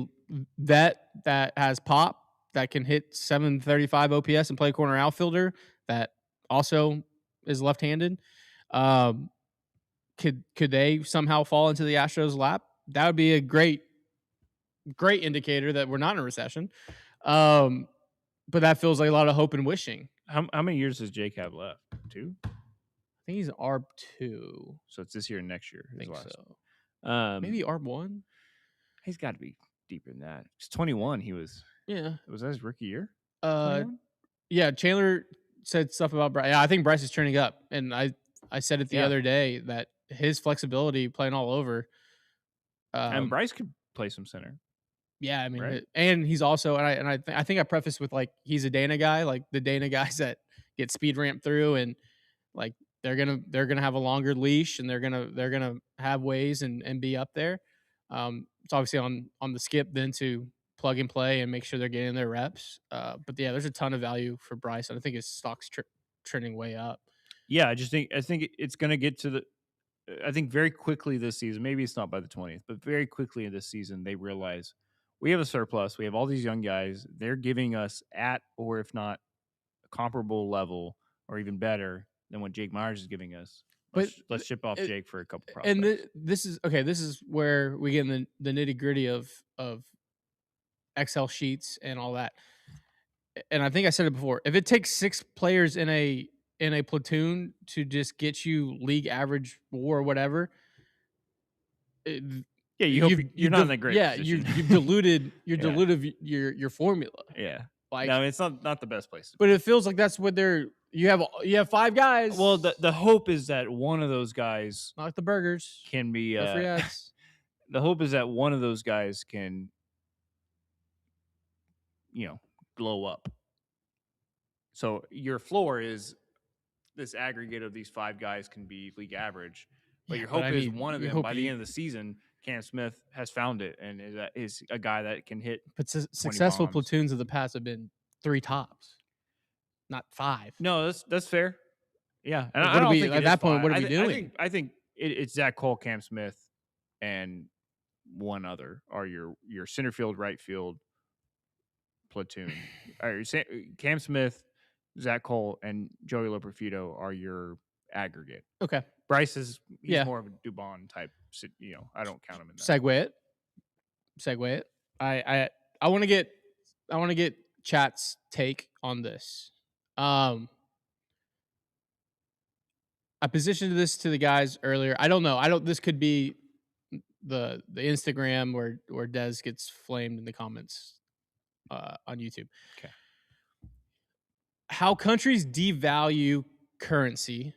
vet that has pop that can hit 735 OPS and play corner outfielder that also is left-handed, could they somehow fall into the Astros' lap? That would be a great indicator that we're not in a recession. But that feels like a lot of hope and wishing. How many years does Jake have left? 2? I think he's ARB 2. So it's this year and next year. I think so. Maybe ARB 1. He's got to be deeper than that. He's 21. He was. Yeah. Was that his rookie year? 21? Yeah. Chandler said stuff about Bryce. Yeah, I think Bryce is turning up, and I said it the other day that his flexibility playing all over. And Bryce could play some center. Yeah, I mean, and he's also, and I think I prefaced with like he's a Dana guy, like the Dana guys that get speed ramped through, and like they're gonna have a longer leash, and they're gonna have ways and be up there. It's obviously on the skip then to plug and play and make sure they're getting their reps. But yeah, there's a ton of value for Bryce, and I think his stock's trending way up. Yeah, I think it's going to get to the. I think very quickly this season, maybe it's not by the 20th, but very quickly in this season, they realize we have a surplus. We have all these young guys. They're giving us at, or if not, a comparable level, or even better than what Jake Myers is giving us. Let's ship off Jake for a couple prospects. And this is where we get in the nitty gritty of Excel sheets and all that. And I think I said it before. If it takes 6 players in a platoon to just get you league average WAR or whatever, you're not in a great position. you've diluted your formula. Yeah, like no, it's not the best place. But it feels like that's what you have 5 guys. Well, the hope is that one of those guys, not like the burgers, can be. Free ads. The hope is that one of those guys can, blow up. So your floor is this aggregate of these 5 guys can be league average, but your hope is one of them by the end of the season, Cam Smith has found it and is a guy that can hit. But successful bombs. Platoons of the past have been 3 tops, not 5. No, that's fair. Yeah, and I don't think at that point, what are we doing? I think it's Zach Cole, Cam Smith, and one other are your center field, right field platoon. Cam Smith, Zach Cole, and Joey Loperfido are your aggregate. Okay. Bryce he's more of a Dubon type. I don't count him in that. Segue it. I want to get chat's take on this. I positioned this to the guys earlier. I don't know. This could be the Instagram where Dez gets flamed in the comments on YouTube. Okay. How countries devalue currency.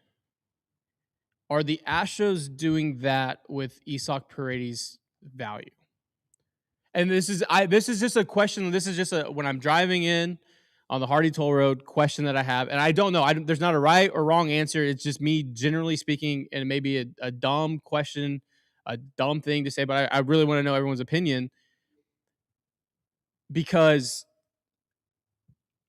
Are the Astros doing that with Isaac Paredes' value? And this is just a question. This is just when I'm driving in on the Hardy Toll Road question that I have, and I don't know. There's not a right or wrong answer. It's just me generally speaking, and maybe a dumb question, a dumb thing to say, but I really want to know everyone's opinion because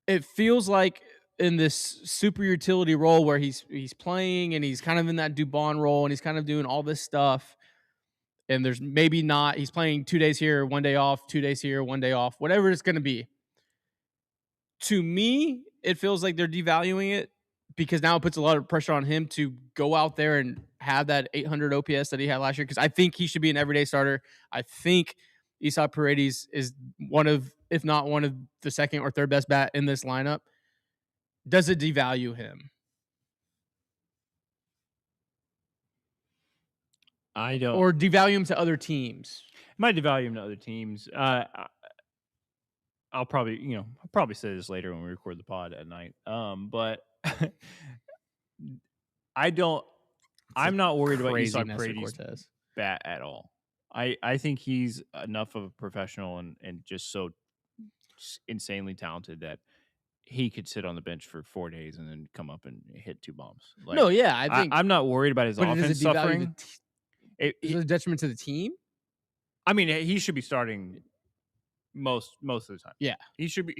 it feels like in this super utility role where he's playing and he's kind of in that Dubon role and he's kind of doing all this stuff. And there's maybe not, he's playing 2 days here, 1 day off, 2 days here, 1 day off, whatever it's going to be. To me, it feels like they're devaluing it because now it puts a lot of pressure on him to go out there and have that 800 OPS that he had last year. Because I think he should be an everyday starter. I think Isaac Paredes is one of, if not one of the second or third best bat in this lineup. Does it devalue him? I don't. Or devalue him to other teams? It might devalue him to other teams. I'll probably say this later when we record the pod at night. But I'm not worried about Isaac Paredes' bat at all. I think he's enough of a professional and just so insanely talented that he could sit on the bench for 4 days and then come up and hit 2 bombs. No, yeah, I think I'm not worried about his offense suffering. Is it a detriment to the team? I mean, he should be starting most of the time. Yeah, Isaac.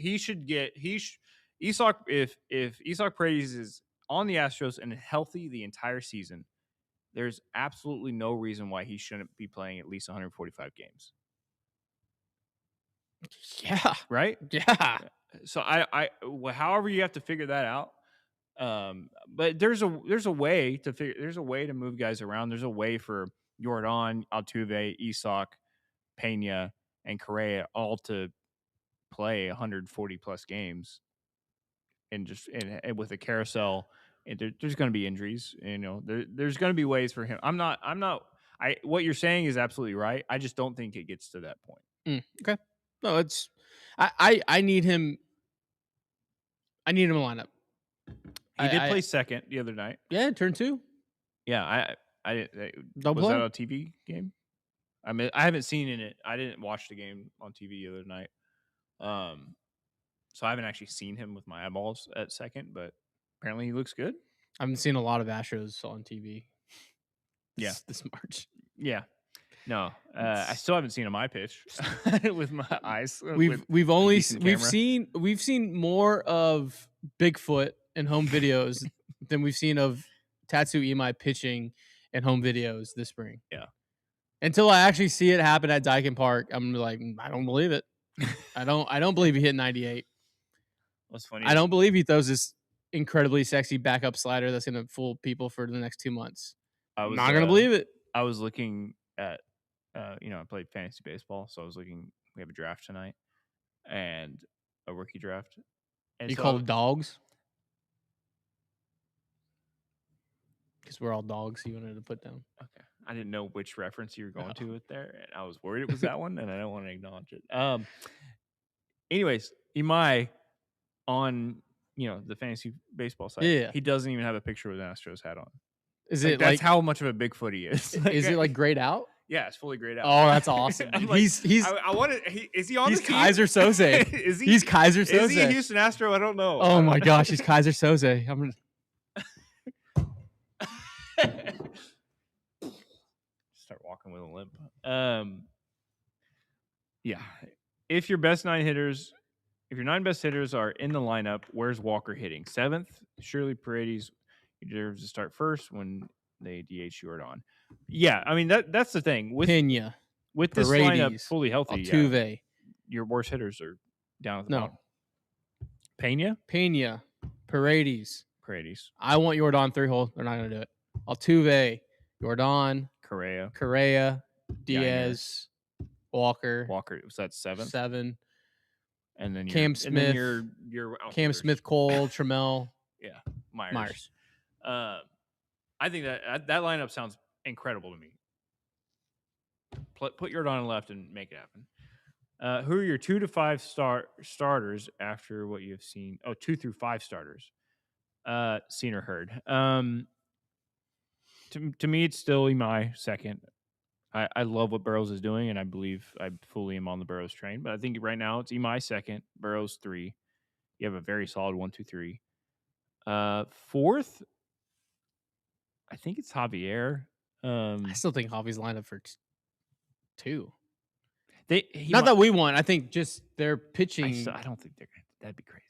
If Isaac Paredes is on the Astros and healthy the entire season, there's absolutely no reason why he shouldn't be playing at least 145 games. Yeah. Right? Yeah. So however you have to figure that out. But there's a way to move guys around. There's a way for Yordan, Altuve, Isaac, Pena, and Correa all to play 140 plus games and with a carousel. And there's going to be injuries. There's going to be ways for him. What you're saying is absolutely right. I just don't think it gets to that point. Okay. No, it's I need him. I need him in lineup. He did play second the other night. Yeah, turn 2. Yeah, was that a TV game? I mean, I haven't seen it. I didn't watch the game on TV the other night. So I haven't actually seen him with my eyeballs at second, but apparently he looks good. I haven't seen a lot of Astros on TV. This March. Yeah. No, I still haven't seen a my pitch with my eyes. We've seen more of Bigfoot in home videos than we've seen of Tatsu Imai pitching in home videos this spring. Yeah. Until I actually see it happen at Daikin Park, I'm like, I don't believe it. I don't believe he hit 98. What's funny? I don't believe he throws this incredibly sexy backup slider that's going to fool people for the next 2 months. I'm not going to believe it. I was looking at, I played fantasy baseball, so I was looking. We have a draft tonight, and a rookie draft. And you call it dogs? Because we're all dogs. You wanted to put down. Okay, I didn't know which reference you were going to with there, and I was worried it was that one, and I don't want to acknowledge it. Anyways, Imai on the fantasy baseball site, he doesn't even have a picture with an Astros hat on. Is it that's how much of a Bigfoot he is? Is it like grayed out? Yeah, it's fully grayed out. Oh, that's awesome. He's I wanted. Is he on? He's Kaiser Soze. Is he? He's Kaiser Soze. Is he a Houston Astro? I don't know. Oh my gosh, he's Kaiser Soze. I'm gonna start walking with a limp. Yeah. If your best 9 hitters, if your 9 best hitters are in the lineup, where's Walker hitting? 7th. Surely Paredes deserves to start first when they DH Yordan. Yeah, I mean that's the thing with Pena, with this lineup fully healthy. Altuve, your worst hitters are down at the bottom. Pena, Paredes. I want Yordan 3-hole. They're not going to do it. Altuve, Yordan, Correa, Diaz, Walker. Was that 7? 7. And then Cam Smith. And then your Cam Smith, Cole, Trammell. Yeah, Myers. I think that lineup sounds incredible to me. Put Yordan on left and make it happen. Who are your 2 to 5 starters after what you have seen? 2 through 5 starters. Seen or heard. To me, it's still Imai second. I love what Burrows is doing, and I believe I fully am on the Burrows train. But I think right now it's Imai second, Burrows 3. You have a very solid 1, 2, 3. Fourth, I think it's Javier. I still think Javi's lineup for 2. Not that we won. I think just their pitching. I don't think that'd be crazy.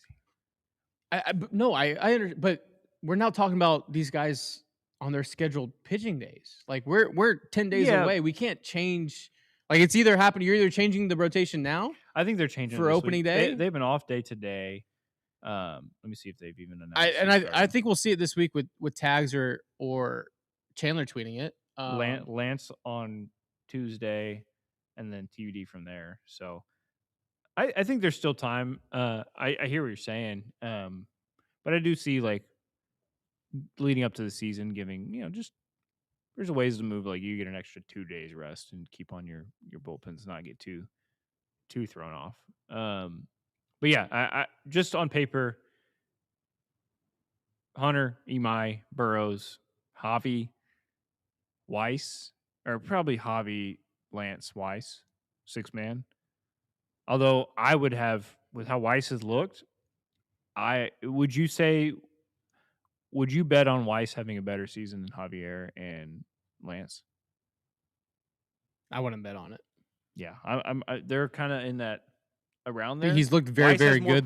No, I understand, but we're now talking about these guys on their scheduled pitching days. Like we're 10 days away. We can't change. Like it's either happening. You're either changing the rotation now. I think they're changing for opening day. They have an off day today. Let me see if they've even announced. I think we'll see it this week with tags or Chandler tweeting it. Lance on Tuesday, and then TBD from there. So I think there's still time. I hear what you're saying, but I do see like leading up to the season, giving just there's ways to move. Like you get an extra 2 days rest and keep on your bullpens, not get too thrown off. But yeah, I just on paper, Hunter, Imai, Burrows, Javi, Weiss, or probably Javi, Lance, Weiss, 6-man. Although I would have, with how Weiss has looked, would you bet on Weiss having a better season than Javier and Lance? I wouldn't bet on it. Yeah, they're kind of in that around there. He's looked very, very good.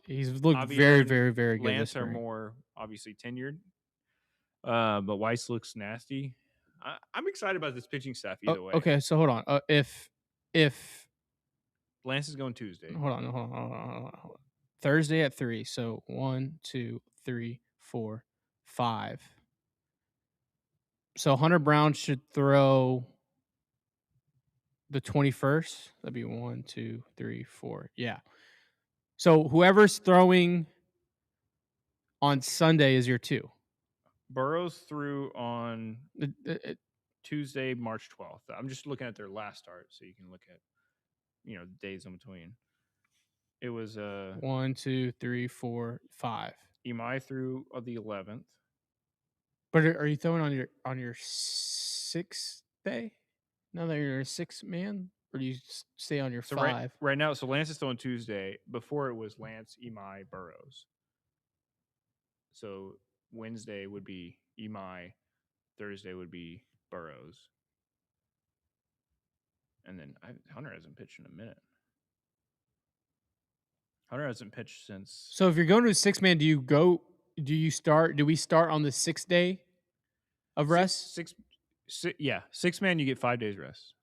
He's looked Javier very, very, very good. Lance are more obviously tenured, but Weiss looks nasty. I'm excited about this pitching staff either way. Okay, so hold on. If Lance is going Tuesday. Hold on. Thursday at 3. So 1, 2, 3, 4, 5. So Hunter Brown should throw the 21st. That'd be 1, 2, 3, 4. Yeah. So whoever's throwing on Sunday is your 2. Burrows threw on Tuesday, March 12th. I'm just looking at their last start, so you can look at days in between. It was 1, 2, 3, 4, 5. Imai threw on the 11th. But are you throwing on your 6th day? Now that you're a 6-man, or do you stay on your 5? Right now, so Lance is throwing Tuesday. Before it was Lance, Imai, Burrows. So Wednesday would be Imai, Thursday would be Burrows, and then Hunter hasn't pitched in a minute. Hunter hasn't pitched since. So if you're going to a 6-man, do you go Do we start on the 6th day of rest? Yeah, 6-man, you get 5 days rest.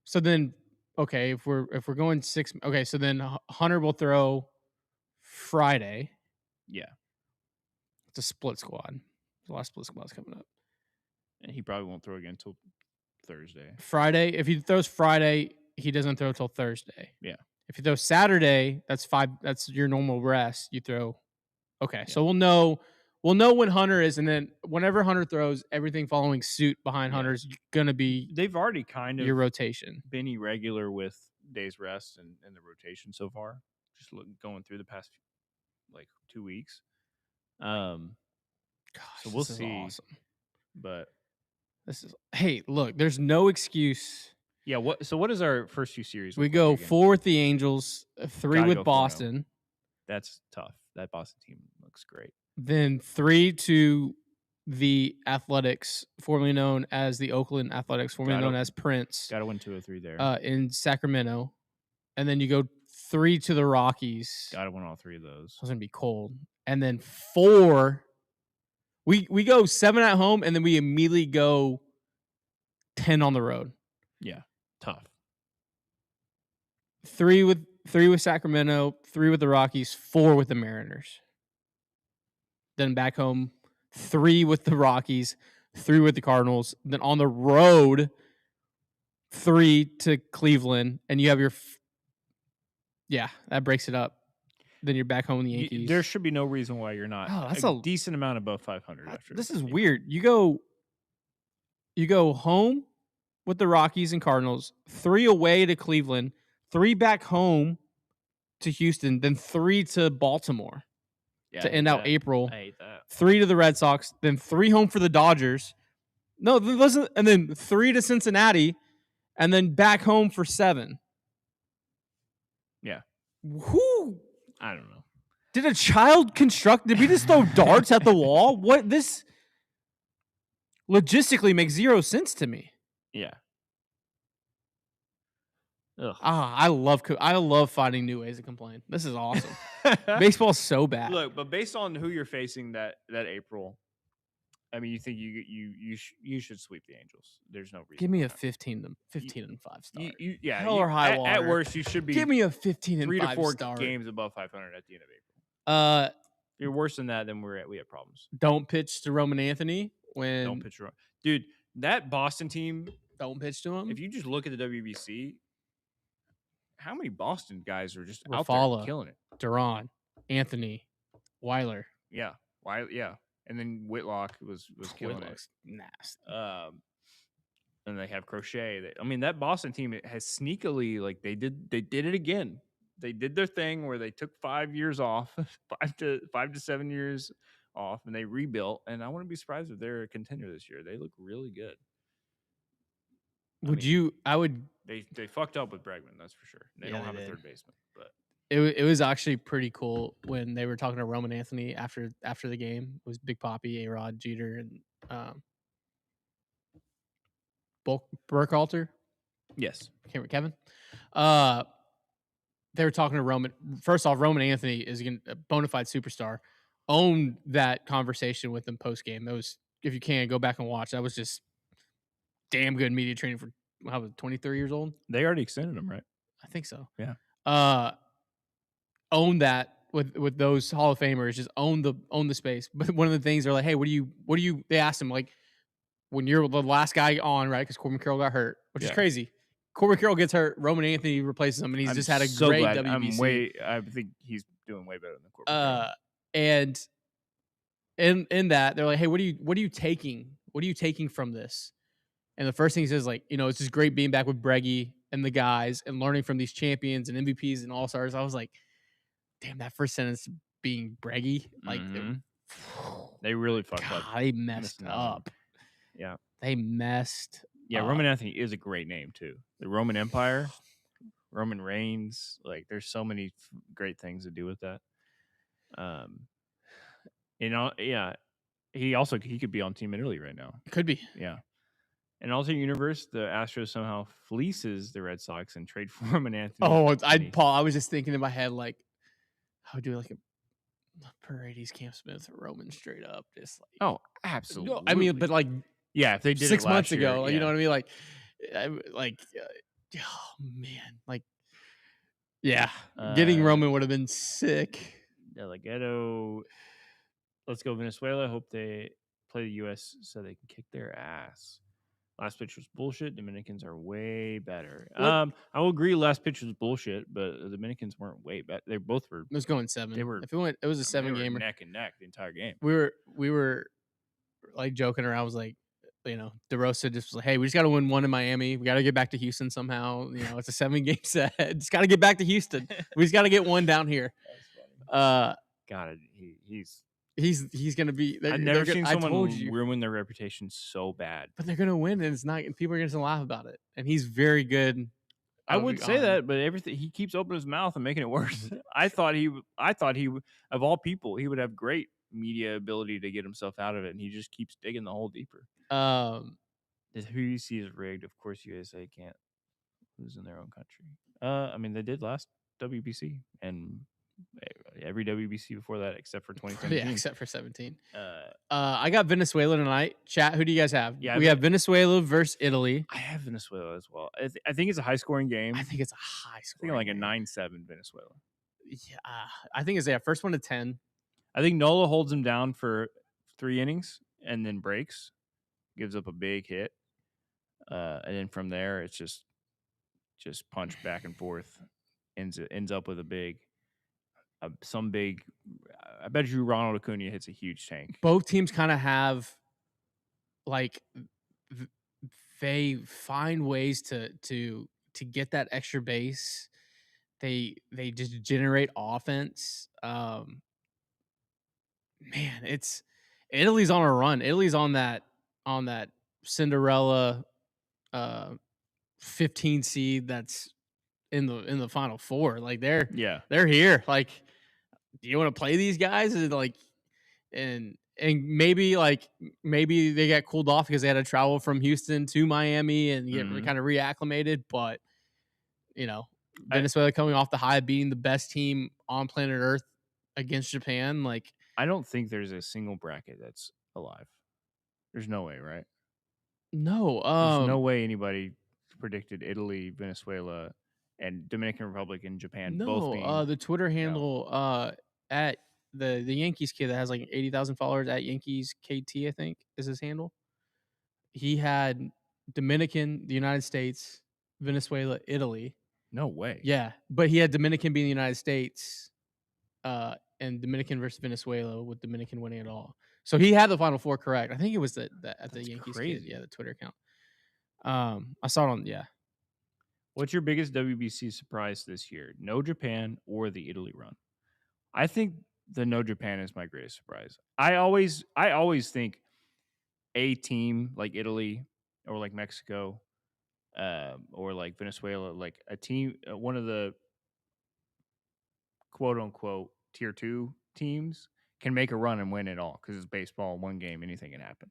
So then, okay, if we're going 6, okay, so then Hunter will throw Friday. Yeah, It's a split squad. There's a lot of split squads coming up. and he probably won't throw again until Thursday. Friday, if he throws Friday, he doesn't throw till Thursday. Yeah. If you throw Saturday, that's 5. That's your normal rest. You throw. Okay, Yeah. so we'll know when Hunter is, and then whenever Hunter throws, everything following suit behind Hunter's gonna be. They've already kind of your rotation been irregular with days rest and the rotation so far. Just going through the past like 2 weeks. Gosh, so we'll this is see. awesome. But hey, look, there's no excuse. yeah, what is our first 2 series? We go 4 with the Angels, 3 with Boston. That's tough. That Boston team looks great. Then 3 to the Athletics, formerly known as the Oakland Athletics, formerly known as Prince. Got to win 2 or 3 there. In Sacramento. And then you go 3 to the Rockies. Got to win all 3 of those. It's going to be cold. And then 4, we go 7 at home, and then we immediately go 10 on the road. Yeah, tough. 3 with Sacramento, 3 with the Rockies, 4 with the Mariners. Then back home, 3 with the Rockies, 3 with the Cardinals. Then on the road, 3 to Cleveland, and you have your that breaks it up. Then you're back home with the Yankees. There should be no reason why you're not. That's a decent amount above 500. After this is weird. You go home with the Rockies and Cardinals, 3 away to Cleveland, 3 back home to Houston, then 3 to Baltimore to end out April. I hate that. 3 to the Red Sox, then 3 home for the Dodgers. No, and then 3 to Cincinnati, and then back home for 7. Yeah. Who? I don't know. Did a child construct? Did we just throw darts at the wall? What? This logistically makes 0 sense to me. Yeah. Ugh. I love finding new ways to complain. This is awesome. Baseball's so bad. Look, but based on who you're facing that April, I mean, you think you should sweep the Angels? There's no reason. Give me a 15 and 5 star. Hell or high water. At worst, you should be. Give me a 15 and 3 to 4 star. games above 500 at the end of April. If you're worse than that, then we have problems. Don't pitch to Roman Anthony when. Don't pitch to dude. That Boston team. Don't pitch to him. If you just look at the WBC, how many Boston guys are just out there killing it? Duran, Anthony, Weiler. Yeah, and then Whitlock was killing it. Nasty. And they have Crochet. I mean, that Boston team has sneakily they did it again. They did their thing where they took 5 years off, 5 to 7 years off, and they rebuilt. And I wouldn't be surprised if they're a contender this year. They look really good. They fucked up with Bregman, that's for sure. They don't have a third baseman, but it was actually pretty cool when they were talking to Roman Anthony after the game. It was Big Papi, A-Rod, Jeter, and Burkhalter. Yes, Kevin. They were talking to Roman. First off, Roman Anthony is a bona fide superstar. Owned that conversation with him post game. That was, if you can, go back and watch. That was just damn good media training for 23 years old. They already extended him, right? I think so. Yeah. Own that with those Hall of Famers. Just own the space. But one of the things they're like, hey, what do you? They asked him when you're the last guy on, right? Because Corbin Carroll got hurt, which is crazy. Corbin Carroll gets hurt. Roman Anthony replaces him, and he's just had a great WBC. I think he's doing way better than Corbin Carroll. And in that, they're like, hey, what are you taking? What are you taking from this? And the first thing he says, it's just great being back with Breggy and the guys and learning from these champions and MVPs and all-stars. I was like, damn, that first sentence being Breggy, they really fucked up. They messed up. Yeah. They messed up. Roman Anthony is a great name, too. The Roman Empire, Roman Reigns, there's so many great things to do with that. He could be on Team Italy right now. Could be. Yeah. In alternate universe, the Astros somehow fleeces the Red Sox and trade for Roman Anthony. Oh, I was just thinking in my head, how do Paredes, Cam Smith, Roman straight up. Just like, Oh, absolutely. no, I mean, but like, yeah, if they did 6 it last months year, ago, yeah. you know what I mean? Oh man, like, yeah, getting Roman would have been sick. Delegado, let's go Venezuela. Hope they play the U.S. so they can kick their ass. Last pitch was bullshit. Dominicans are way better. I will agree. Last pitch was bullshit, but the Dominicans weren't way better. They both were. It was going 7. They were. If it went, it was a 7 gamer. Neck and neck the entire game. We were like joking around. I was like, DeRosa just was like, hey, we just got to win one in Miami. We got to get back to Houston somehow. It's a 7-game set. Just got to get back to Houston. We just got to get one down here. God, he's gonna be. I've never seen someone ruin their reputation so bad. But they're gonna win, and it's not. People are gonna laugh about it. And he's very good. I would say that, but everything he keeps opening his mouth and making it worse. I thought he, of all people, he would have great media ability to get himself out of it, and he just keeps digging the hole deeper. Who you see is rigged. Of course, USA can't lose in their own country. I mean, they did last WBC and every WBC before that, except for 2017. Yeah, except for 17. I got Venezuela tonight. Chat, who do you guys have? Yeah, we have Venezuela versus Italy. I have Venezuela as well. I think it's a high-scoring game. I think it's a high-scoring I think like a 9-7 Venezuela. Yeah, I think it's first one to 10. I think Nola holds him down for 3 innings and then breaks, gives up a big hit, and then from there it's just punch back and forth. Ends up with a big. I bet you Ronald Acuna hits a huge tank. Both teams kind of have, like, they find ways to get that extra base. They just generate offense. Man, it's Italy's on a run. Italy's on that Cinderella 15 seed that's in the Final Four. Like they're here. Like, do you want to play these guys? And maybe they got cooled off because they had to travel from Houston to Miami and get kind of reacclimated. But Venezuela coming off the high, being the best team on planet Earth against Japan. Like, I don't think there's a single bracket that's alive. There's no way, right? No, there's no way anybody predicted Italy, Venezuela, and Dominican Republic and Japan both being. The Twitter handle at the Yankees kid that has like 80,000 followers at Yankees KT, I think is his handle. He had Dominican, the United States, Venezuela, Italy. No way. Yeah, but he had Dominican being the United States, and Dominican versus Venezuela with Dominican winning it all. So he had the Final Four correct. I think it was at the Yankees kid, the Twitter account. I saw it on. Yeah. What's your biggest WBC surprise this year? No Japan or the Italy run? I think the no Japan is my greatest surprise. I always think a team like Italy or like Mexico, or like Venezuela, like a team, one of the quote unquote tier 2 teams can make a run and win it all because it's baseball. One game, anything can happen.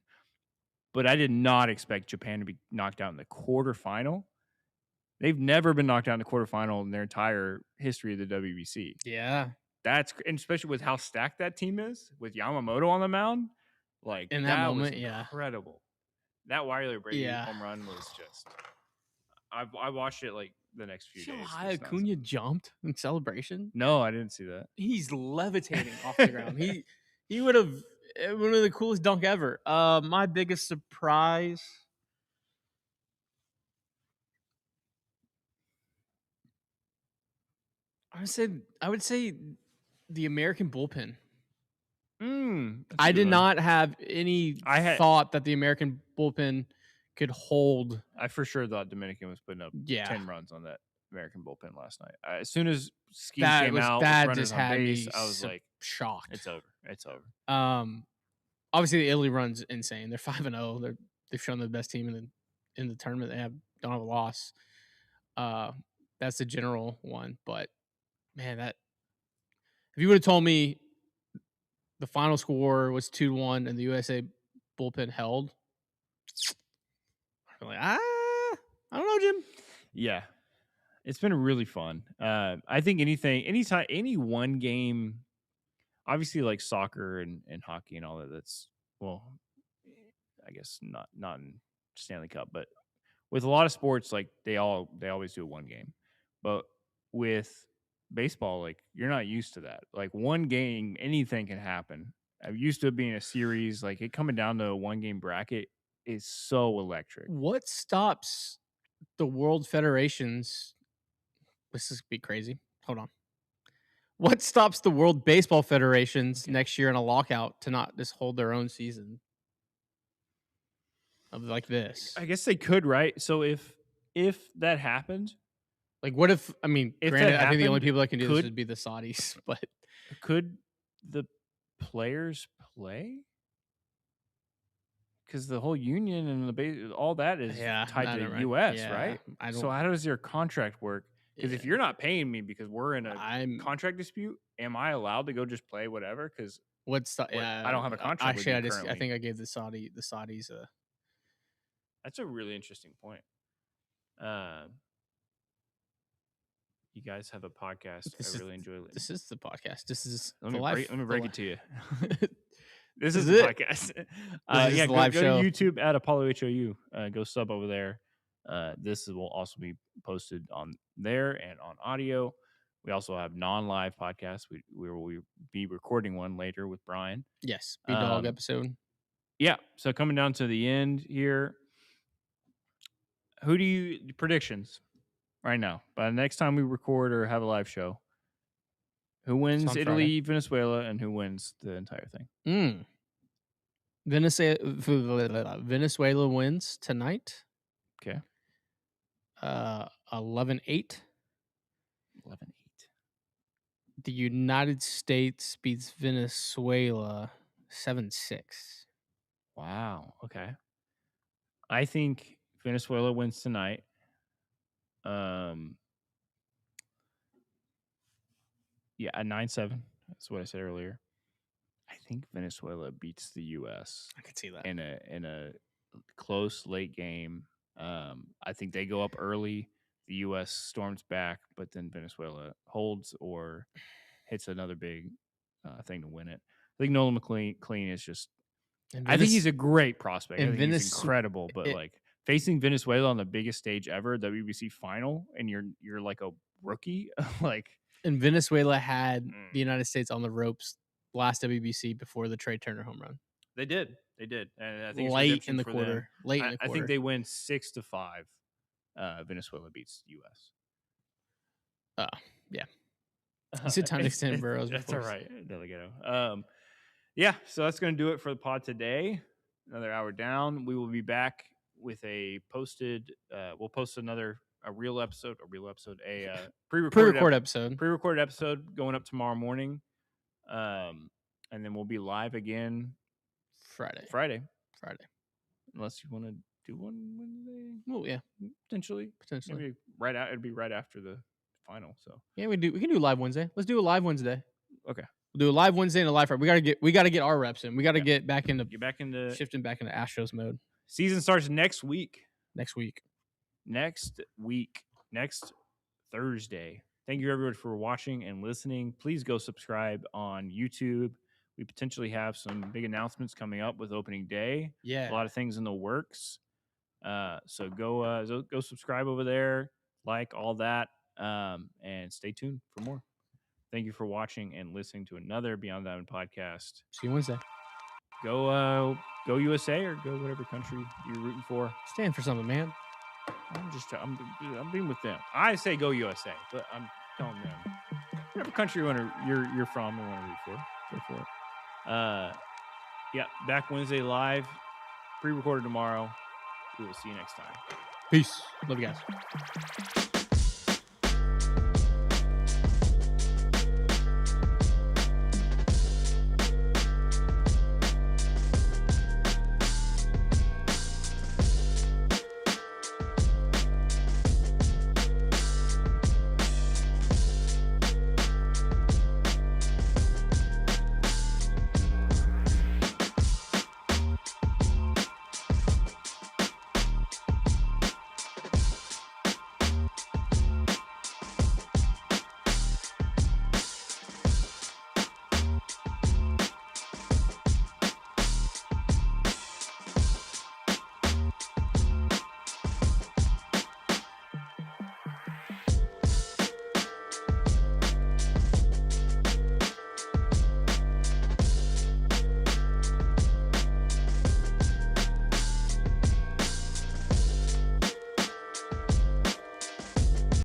But I did not expect Japan to be knocked out in the quarterfinal. They've never been knocked out in the quarterfinal in their entire history of the WBC. Yeah. And especially with how stacked that team is, with Yamamoto on the mound, like in that moment, was incredible. That Wiley Brady home run was just. I watched it like the next few days. How high Acuna jumped in celebration? No, I didn't see that. He's levitating off the ground. He would have one of the coolest dunk ever. My biggest surprise. I would say the American bullpen. I did not have any thought that the American bullpen could hold. I for sure thought Dominican was putting up 10 runs on that American bullpen last night. As soon as Ski came out, that just had base, me I was like, shocked. It's over. It's over. Obviously the Italy run's insane. They're 5-0. They've shown they're the best team in the tournament. They don't have a loss. That's the general one, but man, that if you would have told me the final score was 2-1 and the USA bullpen held, I'm like, I don't know, Jim. Yeah, it's been really fun. I think any one game, obviously like soccer and hockey and all that. That's I guess not in Stanley Cup, but with a lot of sports, like they always do one game. But with baseball, like you're not used to that. Like one game, anything can happen. I'm used to it being a series. Like it coming down to a 1-game bracket is so electric. What stops the world federations? This is be crazy. Hold on. What stops the World Baseball Federations next year in a lockout to not just hold their own season of like this? I guess they could, right? So if that happened, like what if? I mean, if granted, that I think the only happened, people that can do this would be the Saudis. But could the players play? Because the whole union and all that is tied to the U.S., right? So how does your contract work? Because if you're not paying me because we're in a contract dispute, am I allowed to go just play whatever? Because I don't have a contract with you currently. I think I gave the Saudis a. That's a really interesting point. You guys have a podcast. I really enjoy it. This is the podcast. This is let me break it to you. This is the podcast. This go to YouTube at Apollo HOU. Go sub over there. This will also be posted on there and on audio. We also have non-live podcasts. We will be recording one later with Brian. Yes, B-Dog episode. Yeah. So coming down to the end here, predictions right now? By the next time we record or have a live show, who wins Italy, Venezuela, and who wins the entire thing? Venezuela wins tonight. Okay. 11-8. 11-8. The United States beats Venezuela 7-6. Wow. Okay. I think Venezuela wins tonight. Yeah, a 9-7. That's what I said earlier. I think Venezuela beats the U.S. I could see that in a close late game. I think they go up early. The U.S. storms back, but then Venezuela holds or hits another big thing to win it. I think Nolan McLean is just. I think he's a great prospect. I think he's incredible, but like facing Venezuela on the biggest stage ever, WBC final, and you're like a rookie, like. And Venezuela had the United States on the ropes last WBC before the Trey Turner home run. They did, and I think late in the quarter. I think they win 6-5. Venezuela beats U.S. Yeah. You said time to extend Burrows. That's all right, Delegato. Yeah, so that's going to do it for the pod today. Another hour down. We will be back with a posted. We'll post a pre-recorded episode going up tomorrow morning, and then we'll be live again Friday. Unless you want to do one Wednesday. Oh yeah, potentially. Maybe it'd be right after the final. So yeah, we can do live Wednesday. Let's do a live Wednesday. Okay. We'll do a live Wednesday and a live Friday. We gotta get our reps in. We gotta get back into shifting back into Astros mode. Season starts next week. Next Thursday. Thank you everyone for watching and listening. Please go subscribe on YouTube. We potentially have some big announcements coming up with opening day. Yeah. A lot of things in the works. So go subscribe over there, like all that, and stay tuned for more. Thank you for watching and listening to another Beyond Diamond podcast. See you Wednesday. Go USA or go whatever country you're rooting for. Stand for something, man. I'm being with them. I say go USA, but I'm telling them whatever country you're from and want to root for, go for it. Yeah, back Wednesday live, pre-recorded tomorrow. We will see you next time. Peace. Love you guys.